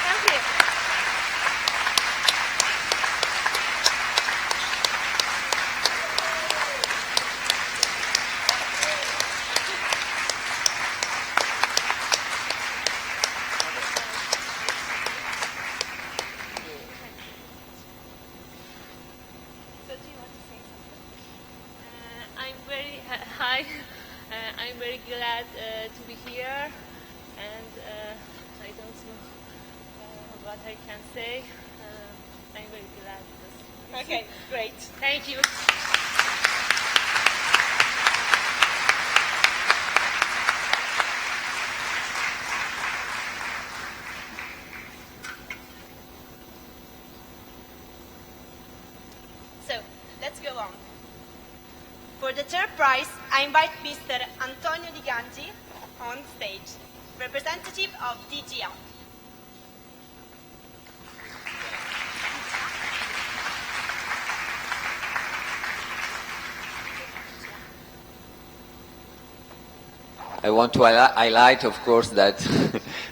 Thank you. I'm very glad to be here, and I don't know what I can say. I'm very glad. Okay, great. Thank you. So, let's go on. For the third prize, I invite Mr. Antonio Di Gangi on stage, representative of DGA. I want to highlight, of course, that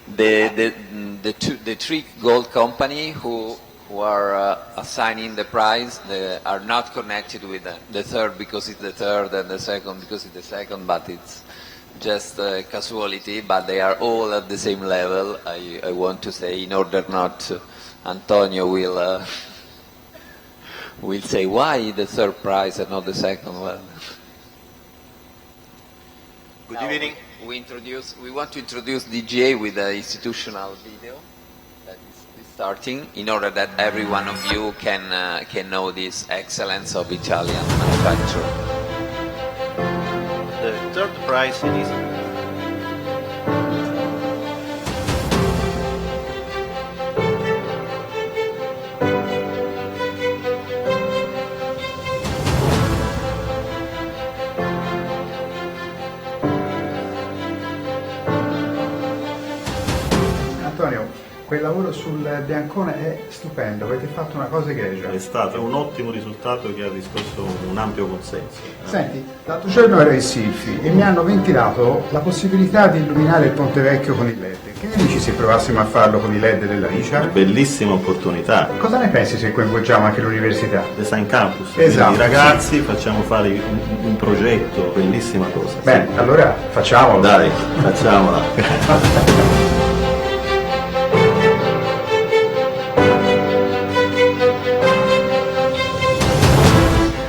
the three gold company who are assigning the prize are not connected with the third because it's the third and the second because it's the second, but it's just casualty, but they are all at the same level, I want to say, in order not Antonio will say why the third prize and not the second one. Good evening. We want to introduce DGA with an institutional video that is starting in order that every one of you can know this excellence of Italian manufacture. The third prize is Antonio, quel lavoro sul biancone è stupendo, avete fatto una cosa egregia. È stato un ottimo risultato che ha riscosso un ampio consenso. Senti, l'altro giorno ero ai Silfi e mi hanno ventilato la possibilità di illuminare il Ponte Vecchio con il LED. Che ne dici se provassimo a farlo con i LED della Licia? Bellissima opportunità. Cosa ne pensi se coinvolgiamo anche l'università? Design Campus, Esatto, i ragazzi facciamo fare un progetto, bellissima cosa. Bene, allora facciamolo. Dai, facciamola.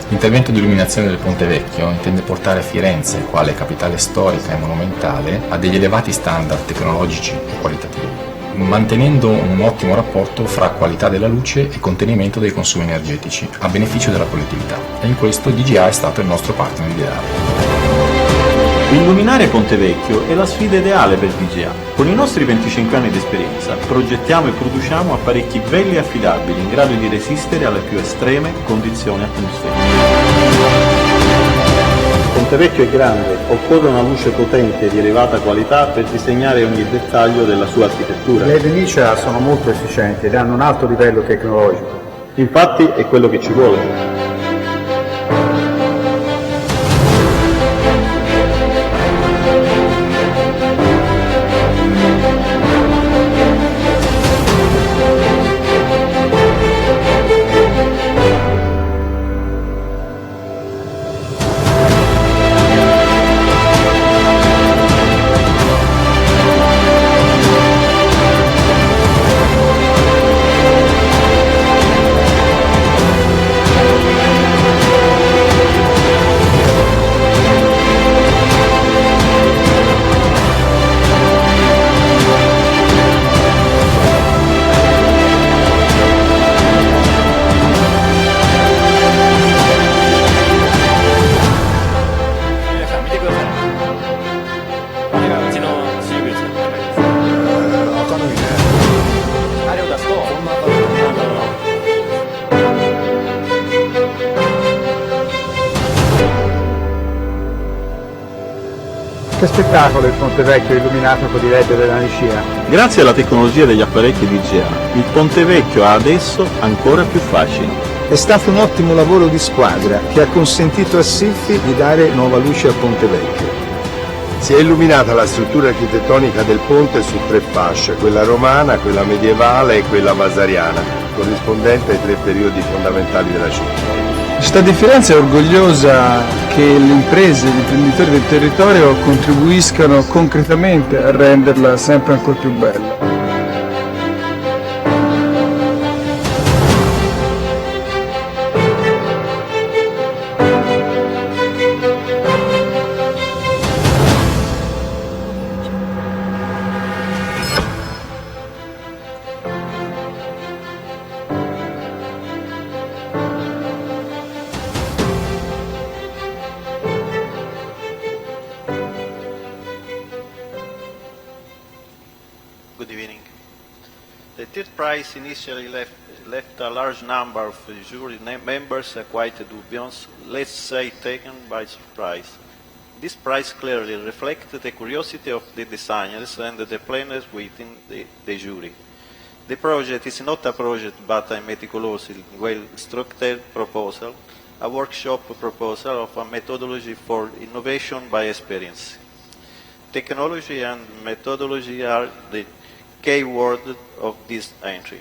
L'intervento di illuminazione del Ponte Vecchio intende portare Firenze, quale capitale storica e monumentale, a degli elevati standard tecnologici e qualitativi, mantenendo un ottimo rapporto fra qualità della luce e contenimento dei consumi energetici, a beneficio della collettività. E in questo DGA è stato il nostro partner ideale. Illuminare Ponte Vecchio è la sfida ideale per DGA. Con i nostri 25 anni di esperienza progettiamo e produciamo apparecchi belli e affidabili in grado di resistere alle più estreme condizioni atmosferiche. Ponte Vecchio è grande, occorre una luce potente di elevata qualità per disegnare ogni dettaglio della sua architettura. Le LED Licia sono molto efficienti ed hanno un alto livello tecnologico. Infatti è quello che ci vuole. Che spettacolo il Ponte Vecchio illuminato con i LED della Licia. Grazie alla tecnologia degli apparecchi DGA, il Ponte Vecchio ha adesso ancora più fascino. È stato un ottimo lavoro di squadra che ha consentito a Silfi di dare nuova luce al Ponte Vecchio. Si è illuminata la struttura architettonica del ponte su 3 fasce, quella romana, quella medievale e quella vasariana, corrispondente ai 3 periodi fondamentali della città. La città di Firenze è orgogliosa che le imprese e gli imprenditori del territorio contribuiscano concretamente a renderla sempre ancora più bella. prize initially left a large number of jury members quite dubious, let's say taken by surprise. This prize clearly reflects the curiosity of the designers and the planners within the jury. The project is not a project but a meticulously well-structured proposal, a workshop proposal of a methodology for innovation by experience. Technology and methodology are the key word of this entry.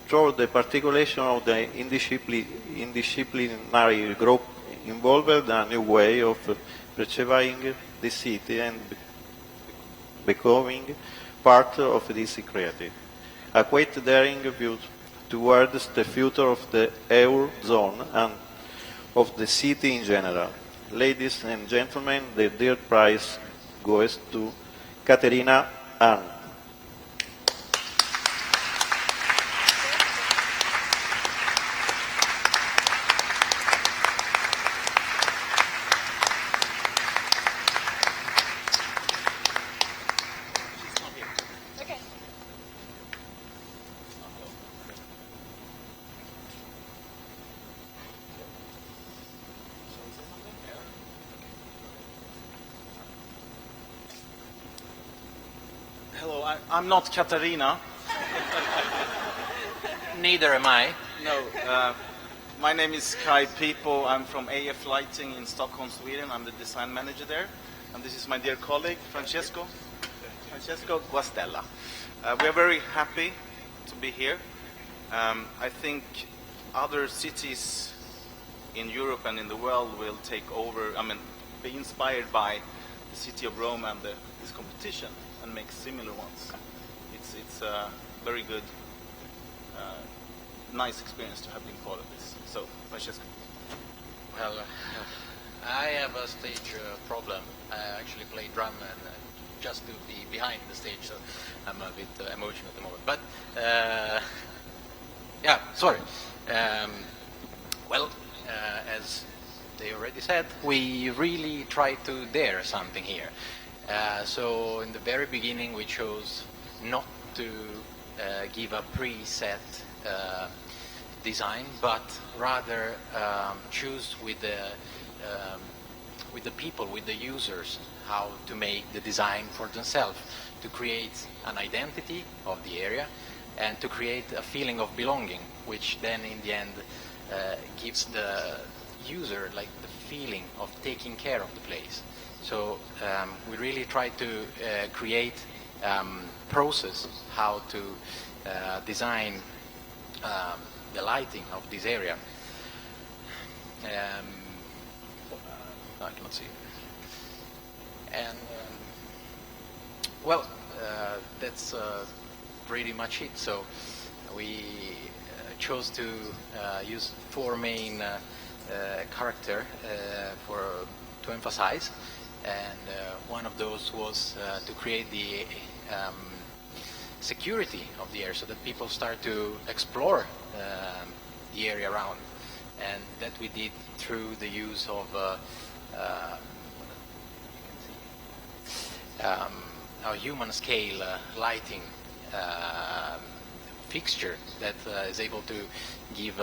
Through the particulation of the indisciplinary group involved a new way of perceiving the city and becoming part of this creative. A quite daring view towards the future of the Euro zone and of the city in general. Ladies and gentlemen, the dear prize goes to Caterina Ann. Hello, I'm not Katarina. Neither am I. No, my name is Kai Pipo. I'm from AF Lighting in Stockholm, Sweden. I'm the design manager there. And this is my dear colleague, Francesco Guastella. We are very happy to be here. I think other cities in Europe and in the world will take over, be inspired by the city of Rome and this competition and make similar ones. It's a very good, nice experience to have been part of this. So, Francesco. Well, I have a stage problem. I actually play drum and just to be behind the stage, so I'm a bit emotional at the moment. But, yeah, sorry. Well, as they already said, we really try to dare something here. So in the very beginning we chose not to give a preset design, but rather choose with the people, with the users, how to make the design for themselves, to create an identity of the area and to create a feeling of belonging, which then in the end gives the user like the feeling of taking care of the place. So we really try to create process how to design the lighting of this area. I cannot see. And well, that's pretty much it. So we chose to use four main character to emphasize. And one of those was to create the security of the area, so that people start to explore the area around, and that we did through the use of a human scale lighting fixture that is able to give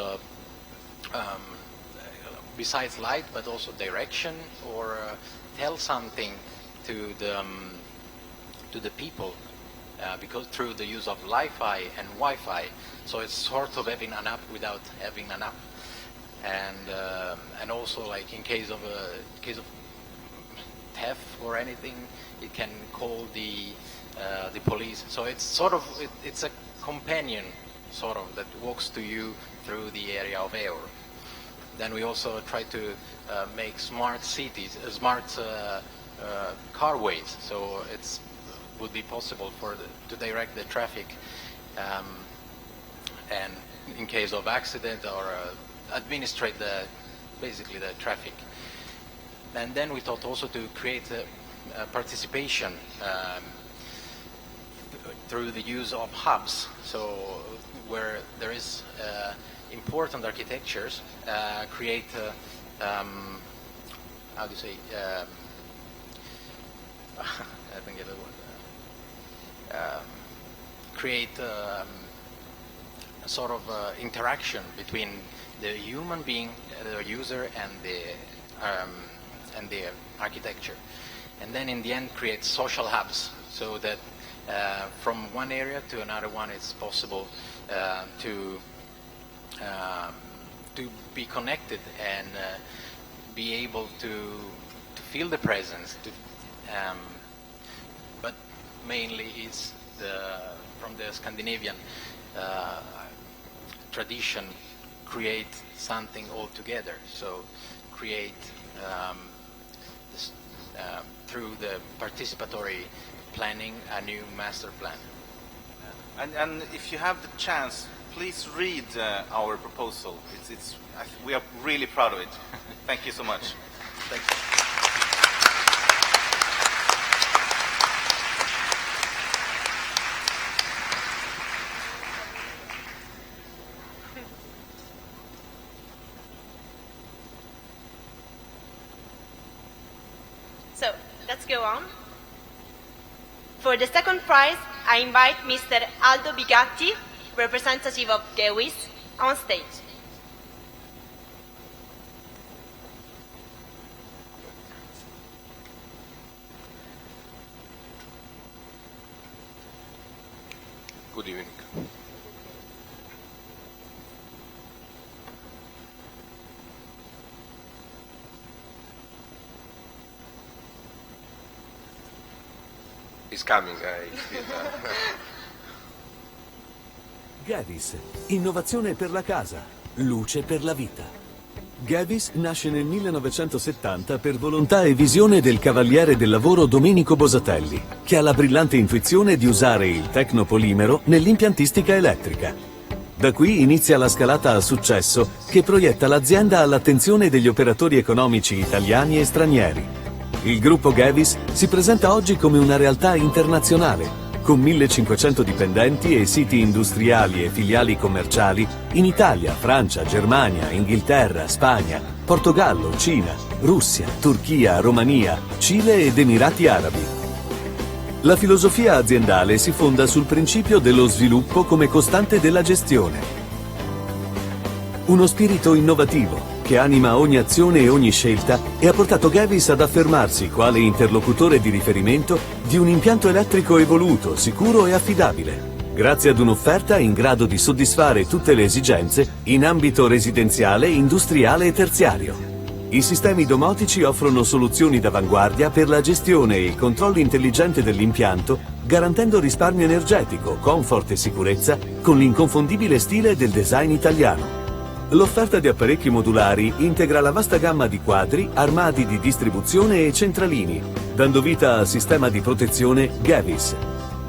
besides light but also direction, or tell something to the people, because through the use of Li-Fi and Wi-Fi, so it's sort of having an app without having an app, and also like in case of theft or anything, it can call the police. So it's sort of it's a companion sort of that walks to you through the area of Eur. Then we also try to make smart cities, smart carways, so it would be possible to direct the traffic, and in case of accident, or administrate basically the traffic. And then we thought also to create participation through the use of hubs, so where there is important architectures, create how do you say, I think it was create sort of interaction between the human being, the user, and the architecture, and then in the end create social hubs, so that from one area to another one it's possible to be connected and be able to feel the presence. But mainly it's from the Scandinavian tradition, create something all together. So create through the participatory planning a new master plan. And if you have the chance, please read our proposal. We are really proud of it. Thank you so much. Thank you. So, let's go on. For the second prize, I invite Mr. Aldo Bigatti, representative of GEWIS, on stage. Good evening. It's coming, I feel. GEWIS, innovazione per la casa, luce per la vita. GEWIS nasce nel 1970 per volontà e visione del cavaliere del lavoro Domenico Bosatelli, che ha la brillante intuizione di usare il tecnopolimero nell'impiantistica elettrica. Da qui inizia la scalata a successo che proietta l'azienda all'attenzione degli operatori economici italiani e stranieri. Il gruppo GEWIS si presenta oggi come una realtà internazionale, con 1500 dipendenti e siti industriali e filiali commerciali in Italia, Francia, Germania, Inghilterra, Spagna, Portogallo, Cina, Russia, Turchia, Romania, Cile ed Emirati Arabi. La filosofia aziendale si fonda sul principio dello sviluppo come costante della gestione. Uno spirito innovativo che anima ogni azione e ogni scelta e ha portato GEWIS ad affermarsi quale interlocutore di riferimento di un impianto elettrico evoluto, sicuro e affidabile, grazie ad un'offerta in grado di soddisfare tutte le esigenze in ambito residenziale, industriale e terziario. I sistemi domotici offrono soluzioni d'avanguardia per la gestione e il controllo intelligente dell'impianto, garantendo risparmio energetico, comfort e sicurezza con l'inconfondibile stile del design italiano. L'offerta di apparecchi modulari integra la vasta gamma di quadri, armadi di distribuzione e centralini, dando vita al sistema di protezione GEWIS.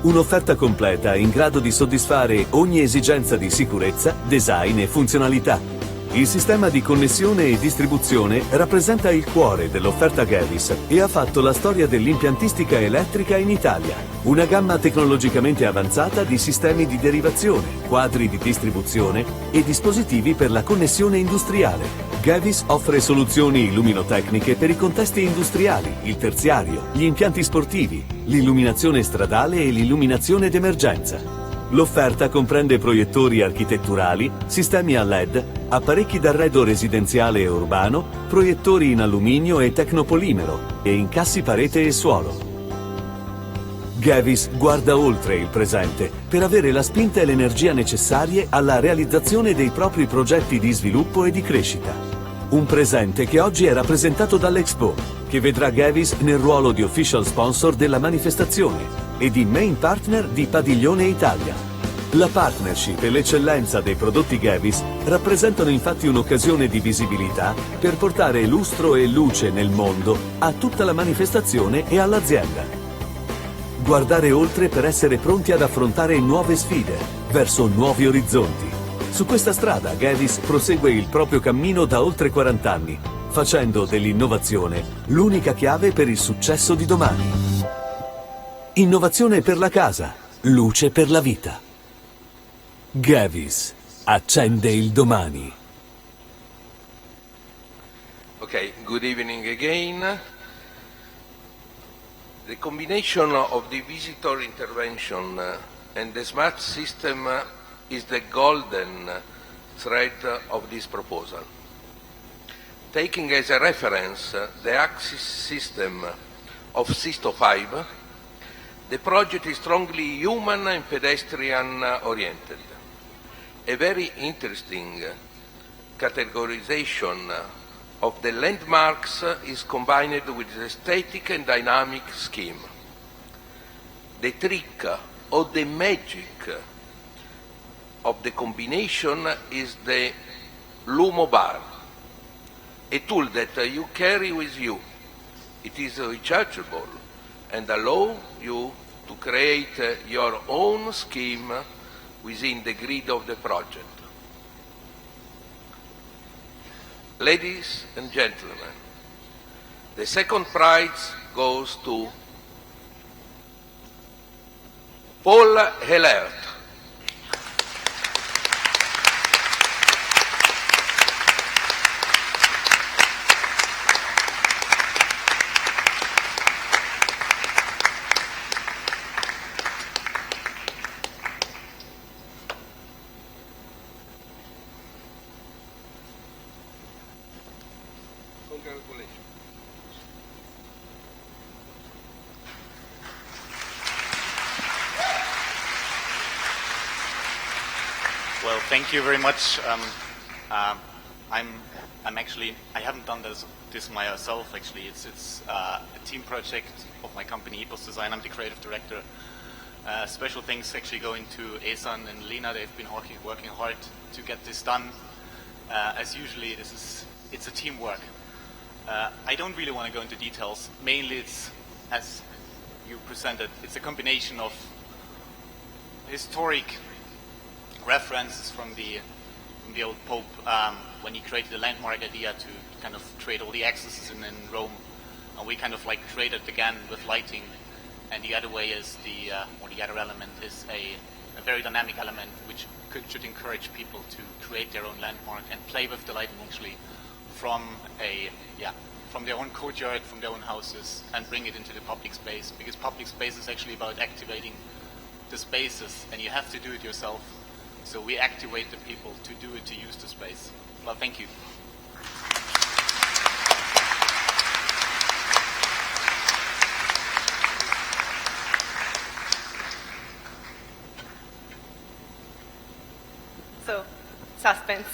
Un'offerta completa in grado di soddisfare ogni esigenza di sicurezza, design e funzionalità. Il sistema di connessione e distribuzione rappresenta il cuore dell'offerta GEWIS e ha fatto la storia dell'impiantistica elettrica in Italia. Una gamma tecnologicamente avanzata di sistemi di derivazione, quadri di distribuzione e dispositivi per la connessione industriale. GEWIS offre soluzioni illuminotecniche per i contesti industriali, il terziario, gli impianti sportivi, l'illuminazione stradale e l'illuminazione d'emergenza. L'offerta comprende proiettori architetturali, sistemi a LED, apparecchi d'arredo residenziale e urbano, proiettori in alluminio e tecnopolimero e incassi parete e suolo. GEWIS guarda oltre il presente per avere la spinta e l'energia necessarie alla realizzazione dei propri progetti di sviluppo e di crescita. Un presente che oggi è rappresentato dall'Expo, che vedrà GEWIS nel ruolo di official sponsor della manifestazione e di main partner di Padiglione Italia. La partnership e l'eccellenza dei prodotti GEWIS rappresentano infatti un'occasione di visibilità per portare lustro e luce nel mondo a tutta la manifestazione e all'azienda. Guardare oltre per essere pronti ad affrontare nuove sfide, verso nuovi orizzonti. Su questa strada GEWIS prosegue il proprio cammino da oltre 40 anni, facendo dell'innovazione l'unica chiave per il successo di domani. Innovazione per la casa, luce per la vita. GEWIS accende il domani. Okay, good evening again. The combination of the visitor intervention and the smart system is the golden thread of this proposal. Taking as a reference the axis system of Sisto 5, the project is strongly human and pedestrian oriented. A very interesting categorization of the landmarks is combined with the aesthetic and dynamic scheme. The trick or the magic of the combination is the Lumo bar, a tool that you carry with you. It is rechargeable and allow you to create your own scheme within the grid of the project. Ladies and gentlemen, the second prize goes to Paul Hellert. Congratulations. Well, thank you very much. I haven't done this myself. Actually, it's a team project of my company, Epos Design. I'm the creative director. Special thanks actually going to Esan and Lena. They've been working hard to get this done. As usually, it's a teamwork. I don't really want to go into details. Mainly, it's as you presented. It's a combination of historic references from the old Pope when he created the landmark idea to kind of create all the accesses in Rome, and we kind of like created again with lighting. And the other way is the other element is a very dynamic element which should encourage people to create their own landmark and play with the lighting actually from their own courtyard, from their own houses, and bring it into the public space, because public space is actually about activating the spaces, and you have to do it yourself. So we activate the people to do it, to use the space. Well, thank you. So, suspense.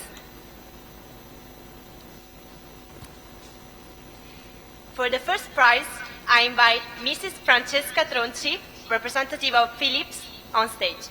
For the first prize, I invite Mrs. Francesca Tronci, representative of Philips, on stage.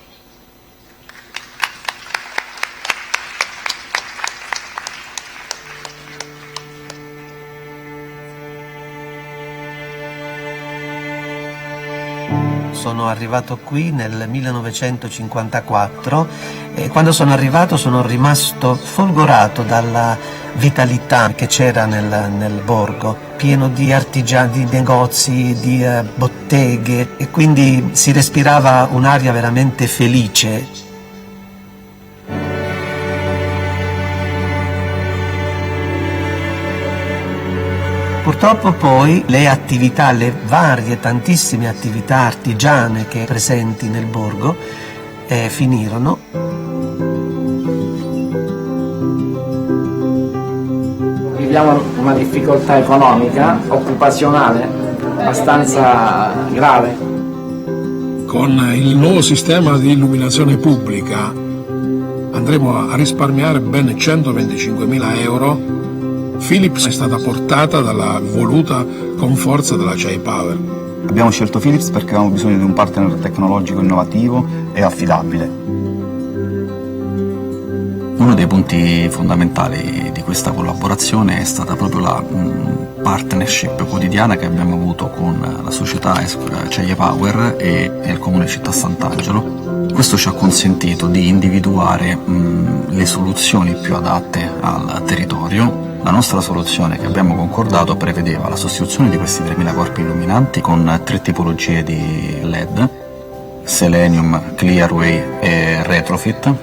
Sono arrivato qui nel 1954 e quando sono arrivato sono rimasto folgorato dalla vitalità che c'era nel borgo, pieno di artigiani, di negozi, di botteghe, e quindi si respirava un'aria veramente felice. Purtroppo poi le attività, le varie, tantissime attività artigiane che presenti nel borgo finirono. Viviamo una difficoltà economica, occupazionale, abbastanza grave. Con il nuovo sistema di illuminazione pubblica andremo a risparmiare ben 125.000 euro. Philips è stata portata dalla voluta con forza della J-Power. Abbiamo scelto Philips perché avevamo bisogno di un partner tecnologico innovativo e affidabile. Uno dei punti fondamentali di questa collaborazione è stata proprio la partnership quotidiana che abbiamo avuto con la società J-Power e il Comune Città Sant'Angelo. Questo ci ha consentito di individuare le soluzioni più adatte al territorio. La nostra soluzione che abbiamo concordato prevedeva la sostituzione di questi 3.000 corpi illuminanti con 3 tipologie di LED, Selenium, Clearway e Retrofit,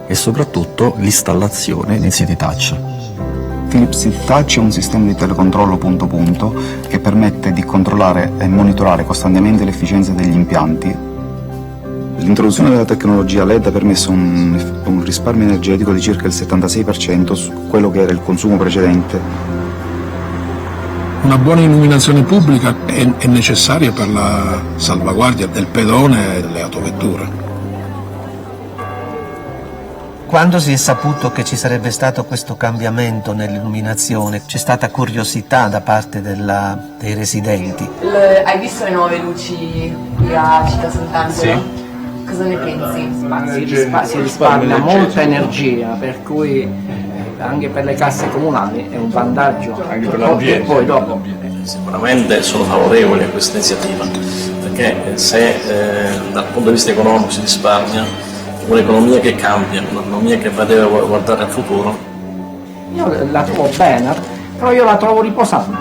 e soprattutto l'installazione di City Touch. Philips City Touch è un sistema di telecontrollo punto a punto che permette di controllare e monitorare costantemente l'efficienza degli impianti. L'introduzione della tecnologia LED ha permesso un risparmio energetico di circa il 76% su quello che era il consumo precedente. Una buona illuminazione pubblica è necessaria per la salvaguardia del pedone e delle autovetture. Quando si è saputo che ci sarebbe stato questo cambiamento nell'illuminazione, c'è stata curiosità da parte dei residenti. Hai visto le nuove luci qui a Città Sant'Angelo? Sì. Cosa ne pensi? Si risparmia molta energia, per cui anche per le casse comunali è un vantaggio. Anche per l'ambiente. E poi dopo. Sicuramente sono favorevoli a questa iniziativa, perché se dal punto di vista economico si risparmia, un'economia che cambia, un'economia che deve guardare al futuro. Io la trovo bene, però io la trovo riposante.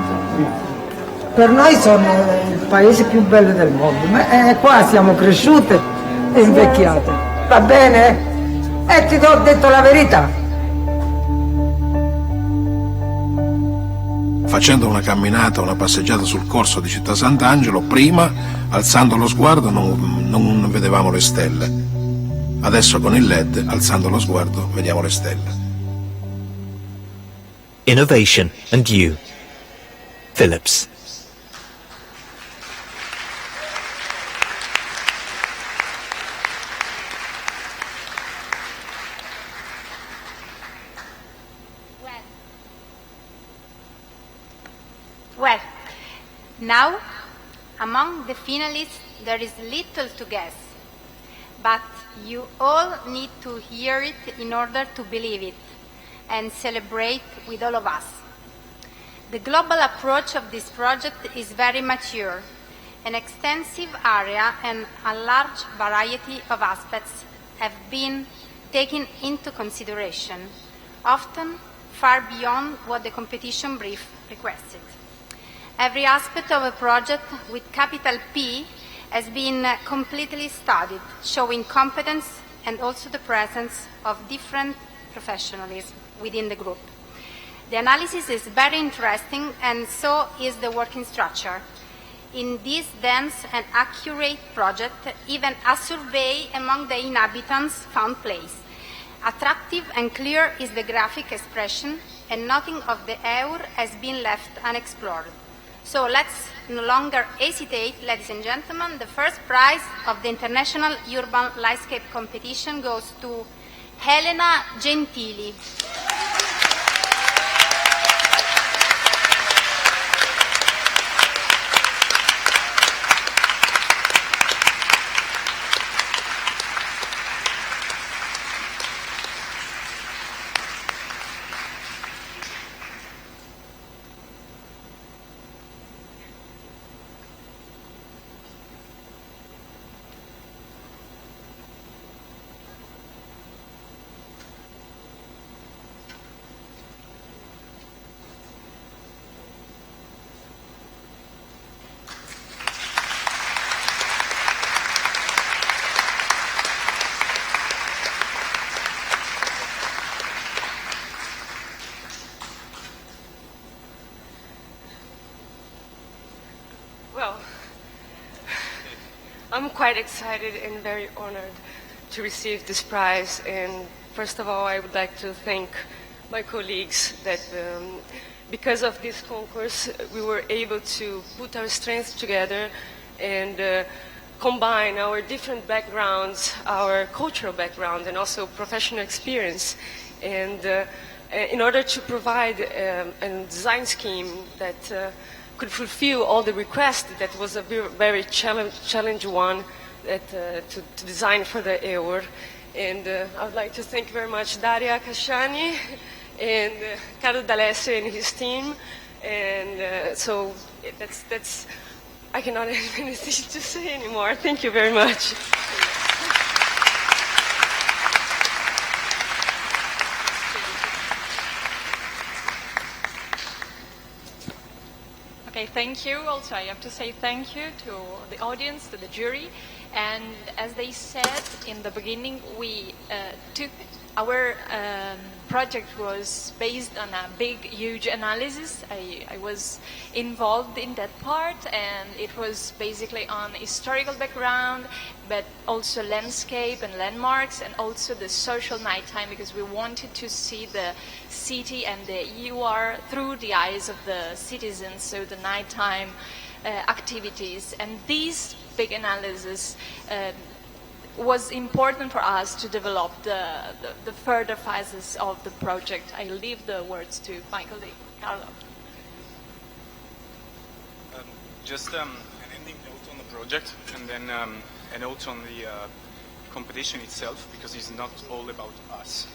Per noi sono il paese più bello del mondo, ma qua siamo cresciute e invecchiate. Va bene? E ti ho detto la verità. Facendo una camminata, una passeggiata sul corso di Città Sant'Angelo, prima, alzando lo sguardo, non vedevamo le stelle. Adesso con il LED, alzando lo sguardo, vediamo le stelle. Innovation and you. Philips. Well, now, among the finalists, there is little to guess, but you all need to hear it in order to believe it and celebrate with all of us. The global approach of this project is very mature. An extensive area and a large variety of aspects have been taken into consideration, often far beyond what the competition brief requested. Every aspect of a project with capital P has been completely studied, showing competence and also the presence of different professionalism within the group. The analysis is very interesting, and so is the working structure. In this dense and accurate project, even a survey among the inhabitants found place. Attractive and clear is the graphic expression, and nothing of the EUR has been left unexplored. So let's no longer hesitate, ladies and gentlemen. The first prize of the International Urban Lightscape Competition goes to Helena Gentili. Well, I'm quite excited and very honored to receive this prize. And first of all, I would like to thank my colleagues that because of this concourse, we were able to put our strengths together and combine our different backgrounds, our cultural background, and also professional experience. And in order to provide a design scheme that could fulfill all the requests, that was a very challenging one to design for the EUR. And I would like to thank very much Daria Kasciani and Carlo D'Alessio and his team. And so that's I cannot have anything to say anymore. Thank you very much. Okay, thank you. Also, I have to say thank you to the audience, to the jury. And as they said in the beginning, we took our project was based on a big, huge analysis. I was involved in that part, and it was basically on historical background, but also landscape and landmarks, and also the social nighttime, because we wanted to see the city and the UR through the eyes of the citizens, so the nighttime activities. And these big analysis was important for us to develop the further phases of the project. I leave the words to my colleague, Carlo. Just an ending note on the project, and then a note on the competition itself, because it's not all about us.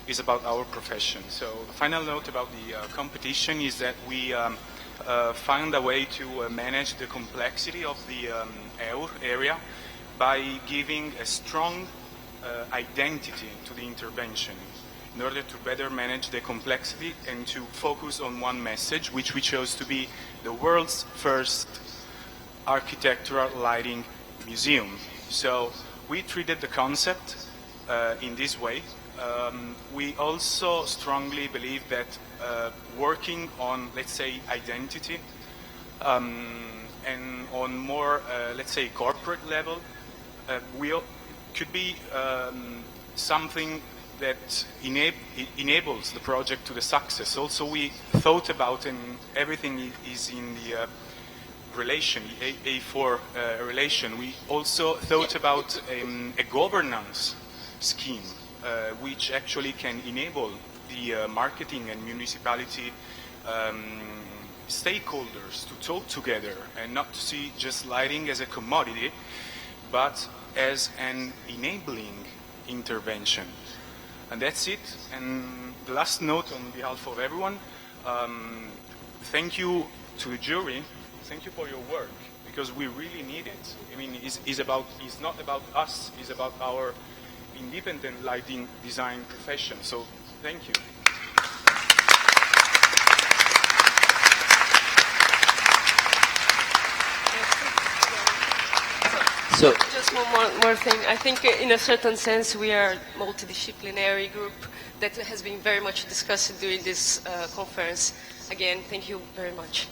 It's about our profession. So the final note about the competition is that we found a way to manage the complexity of the area by giving a strong identity to the intervention in order to better manage the complexity and to focus on one message, which we chose to be the world's first architectural lighting museum. So we treated the concept in this way. We also strongly believe that working on, let's say, identity and on more, let's say, corporate level, could be something that enables the project to the success. Also, we thought about, and everything is in the relation, A4 relation. We also thought about a governance scheme, which actually can enable the marketing and municipality stakeholders to talk together and not to see just lighting as a commodity, but as an enabling intervention. And that's it. And the last note on behalf of everyone, thank you to the jury, thank you for your work, because we really need it. I mean, it's not about us, it's about our independent lighting design profession. So thank you. So just one more thing. I think in a certain sense we are a multidisciplinary group that has been very much discussed during this conference. Again, thank you very much.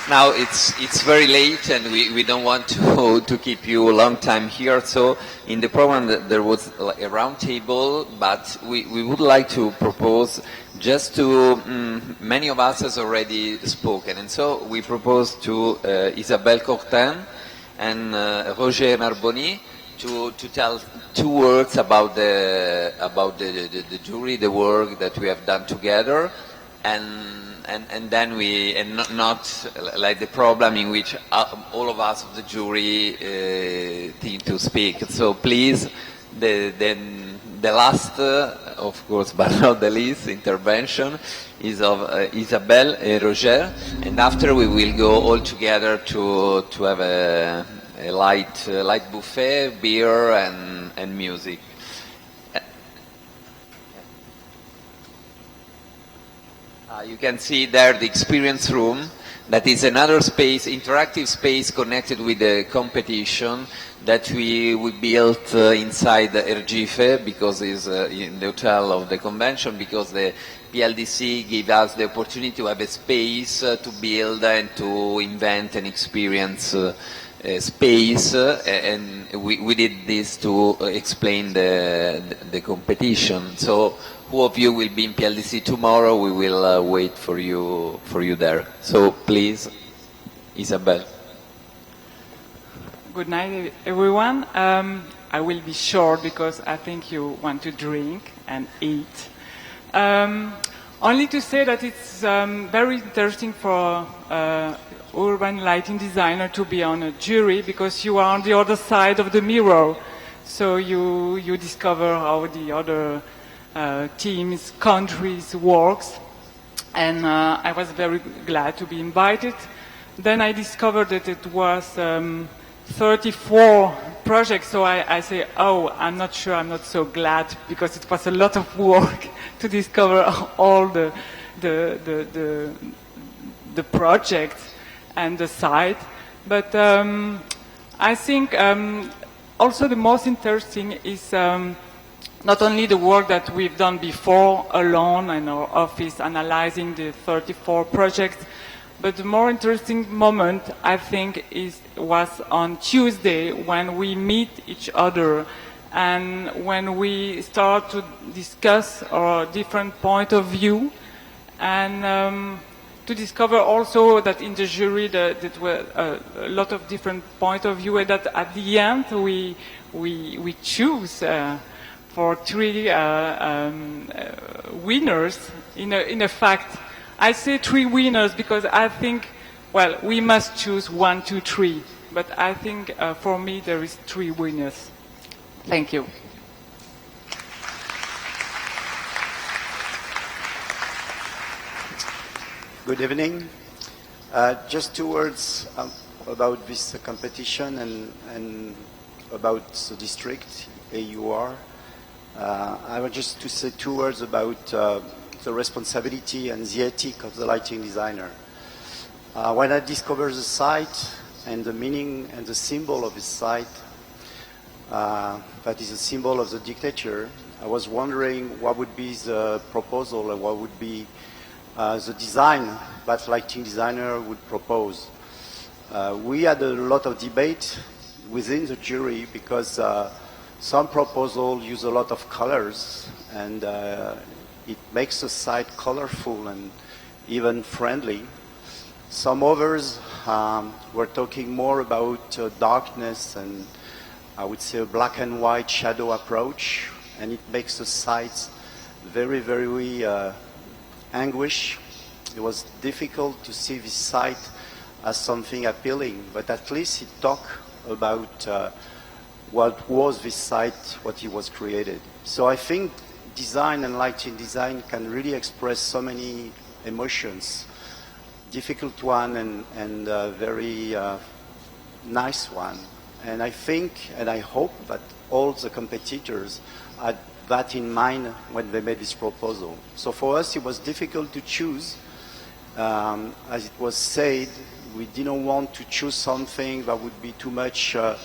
Now it's very late, and we don't want to keep you a long time here. So in the program there was a round table, but we would like to propose just to many of us has already spoken, and so we propose to Isabelle Courtin and Roger Narboni to tell 2 words about the jury, the work that we have done together, and then not like the problem in which all of us of the jury think to speak. So please, the last, of course, but not the least, intervention is of Isabelle and Roger, and after we will go all together to have a light buffet, beer and music. You can see there the experience room. That is another space, interactive space connected with the competition that we built inside the Ergife, because it's in the hotel of the convention, because the PLDC gave us the opportunity to have a space to build and to invent and experience space, and we did this to explain the competition. So who of you will be in PLDC tomorrow? We will wait for you there. So please, Isabelle. Good night, everyone. I will be short because I think you want to drink and eat. Only to say that it's very interesting for urban lighting designer to be on a jury, because you are on the other side of the mirror. So you discover how the other teams, countries works, and I was very glad to be invited. Then I discovered that it was 34 projects, so I say, oh, I'm not sure, I'm not so glad, because it was a lot of work to discover all the projects and the site. But I think also the most interesting is not only the work that we've done before alone in our office analyzing the 34 projects, but the more interesting moment, I think, was on Tuesday when we meet each other and when we start to discuss our different point of view and to discover also that in the jury that were a lot of different point of view, and that at the end we choose for 3 winners. In a fact, I say 3 winners because I think, well, we must choose 1, 2, 3. But I think for me there is 3 winners. Thank you. Good evening. Just 2 words about this competition and about the district, AUR. I want just to say 2 words about the responsibility and the ethic of the lighting designer. When I discovered the site and the meaning and the symbol of the site, that is a symbol of the dictator, I was wondering what would be the proposal and what would be the design that lighting designer would propose. We had a lot of debate within the jury because some proposals use a lot of colors and it makes the site colorful and even friendly. Some others were talking more about darkness and I would say a black and white shadow approach, and it makes the sites very, very anguish. It was difficult to see this site as something appealing, but at least it talked about what was this site, what it was created. So I think design and lighting design can really express so many emotions, difficult one and very nice one. And I think and I hope that all the competitors had that in mind when they made this proposal. So for us it was difficult to choose. As it was said, we didn't want to choose something that would be too much a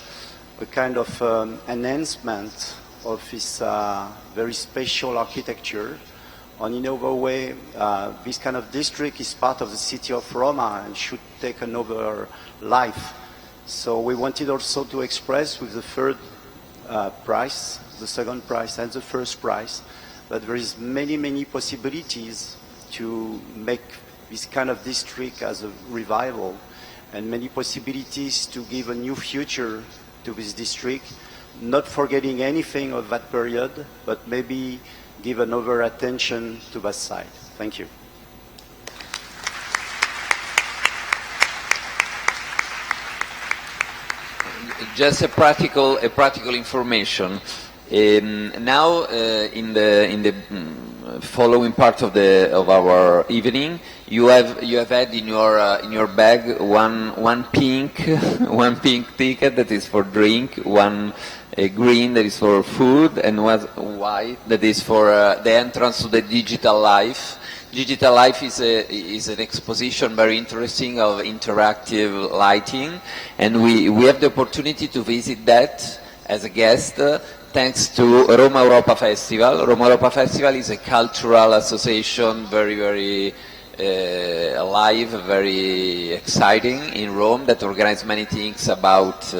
kind of enhancement of this very special architecture. On another way, this kind of district is part of the city of Roma and should take another life. So we wanted also to express with the third prize, the second prize and the first prize, that there is many possibilities to make this kind of district as a revival and many possibilities to give a new future to this district, not forgetting anything of that period, but maybe give another attention to that site. Thank you. Just a practical information. Now, in the following part of our evening, you have had in your bag one pink ticket that is for drink, one green that is for food, and one white that is for the entrance to the Digital Life. Digital Life is an exposition very interesting of interactive lighting, and we have the opportunity to visit that as a guest thanks to Roma Europa Festival. Roma Europa Festival is a cultural association, very alive, very exciting in Rome, that organizes many things about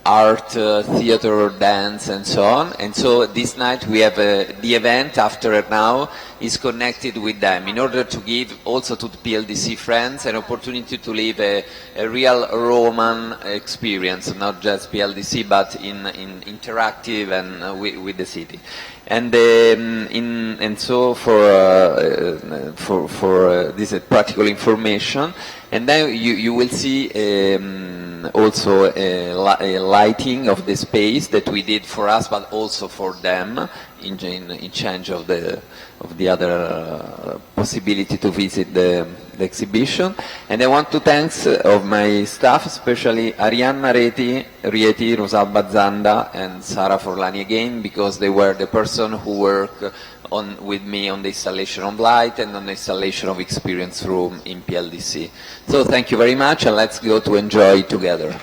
art, theater, dance, and so on. And so this night we have the event after now is connected with them in order to give also to the PLDC friends an opportunity to live a real Roman experience, not just PLDC but in interactive and with the city. And so for this practical information, and then you will see also a lighting of the space that we did for us, but also for them in change of the other possibility to visit the exhibition. And I want to thank of my staff, especially Arianna Rieti, Rosalba Zanda, and Sara Forlani again, because they were the person who worked with me on the installation of light and on the installation of experience room in PLDC. So thank you very much, and let's go to enjoy together.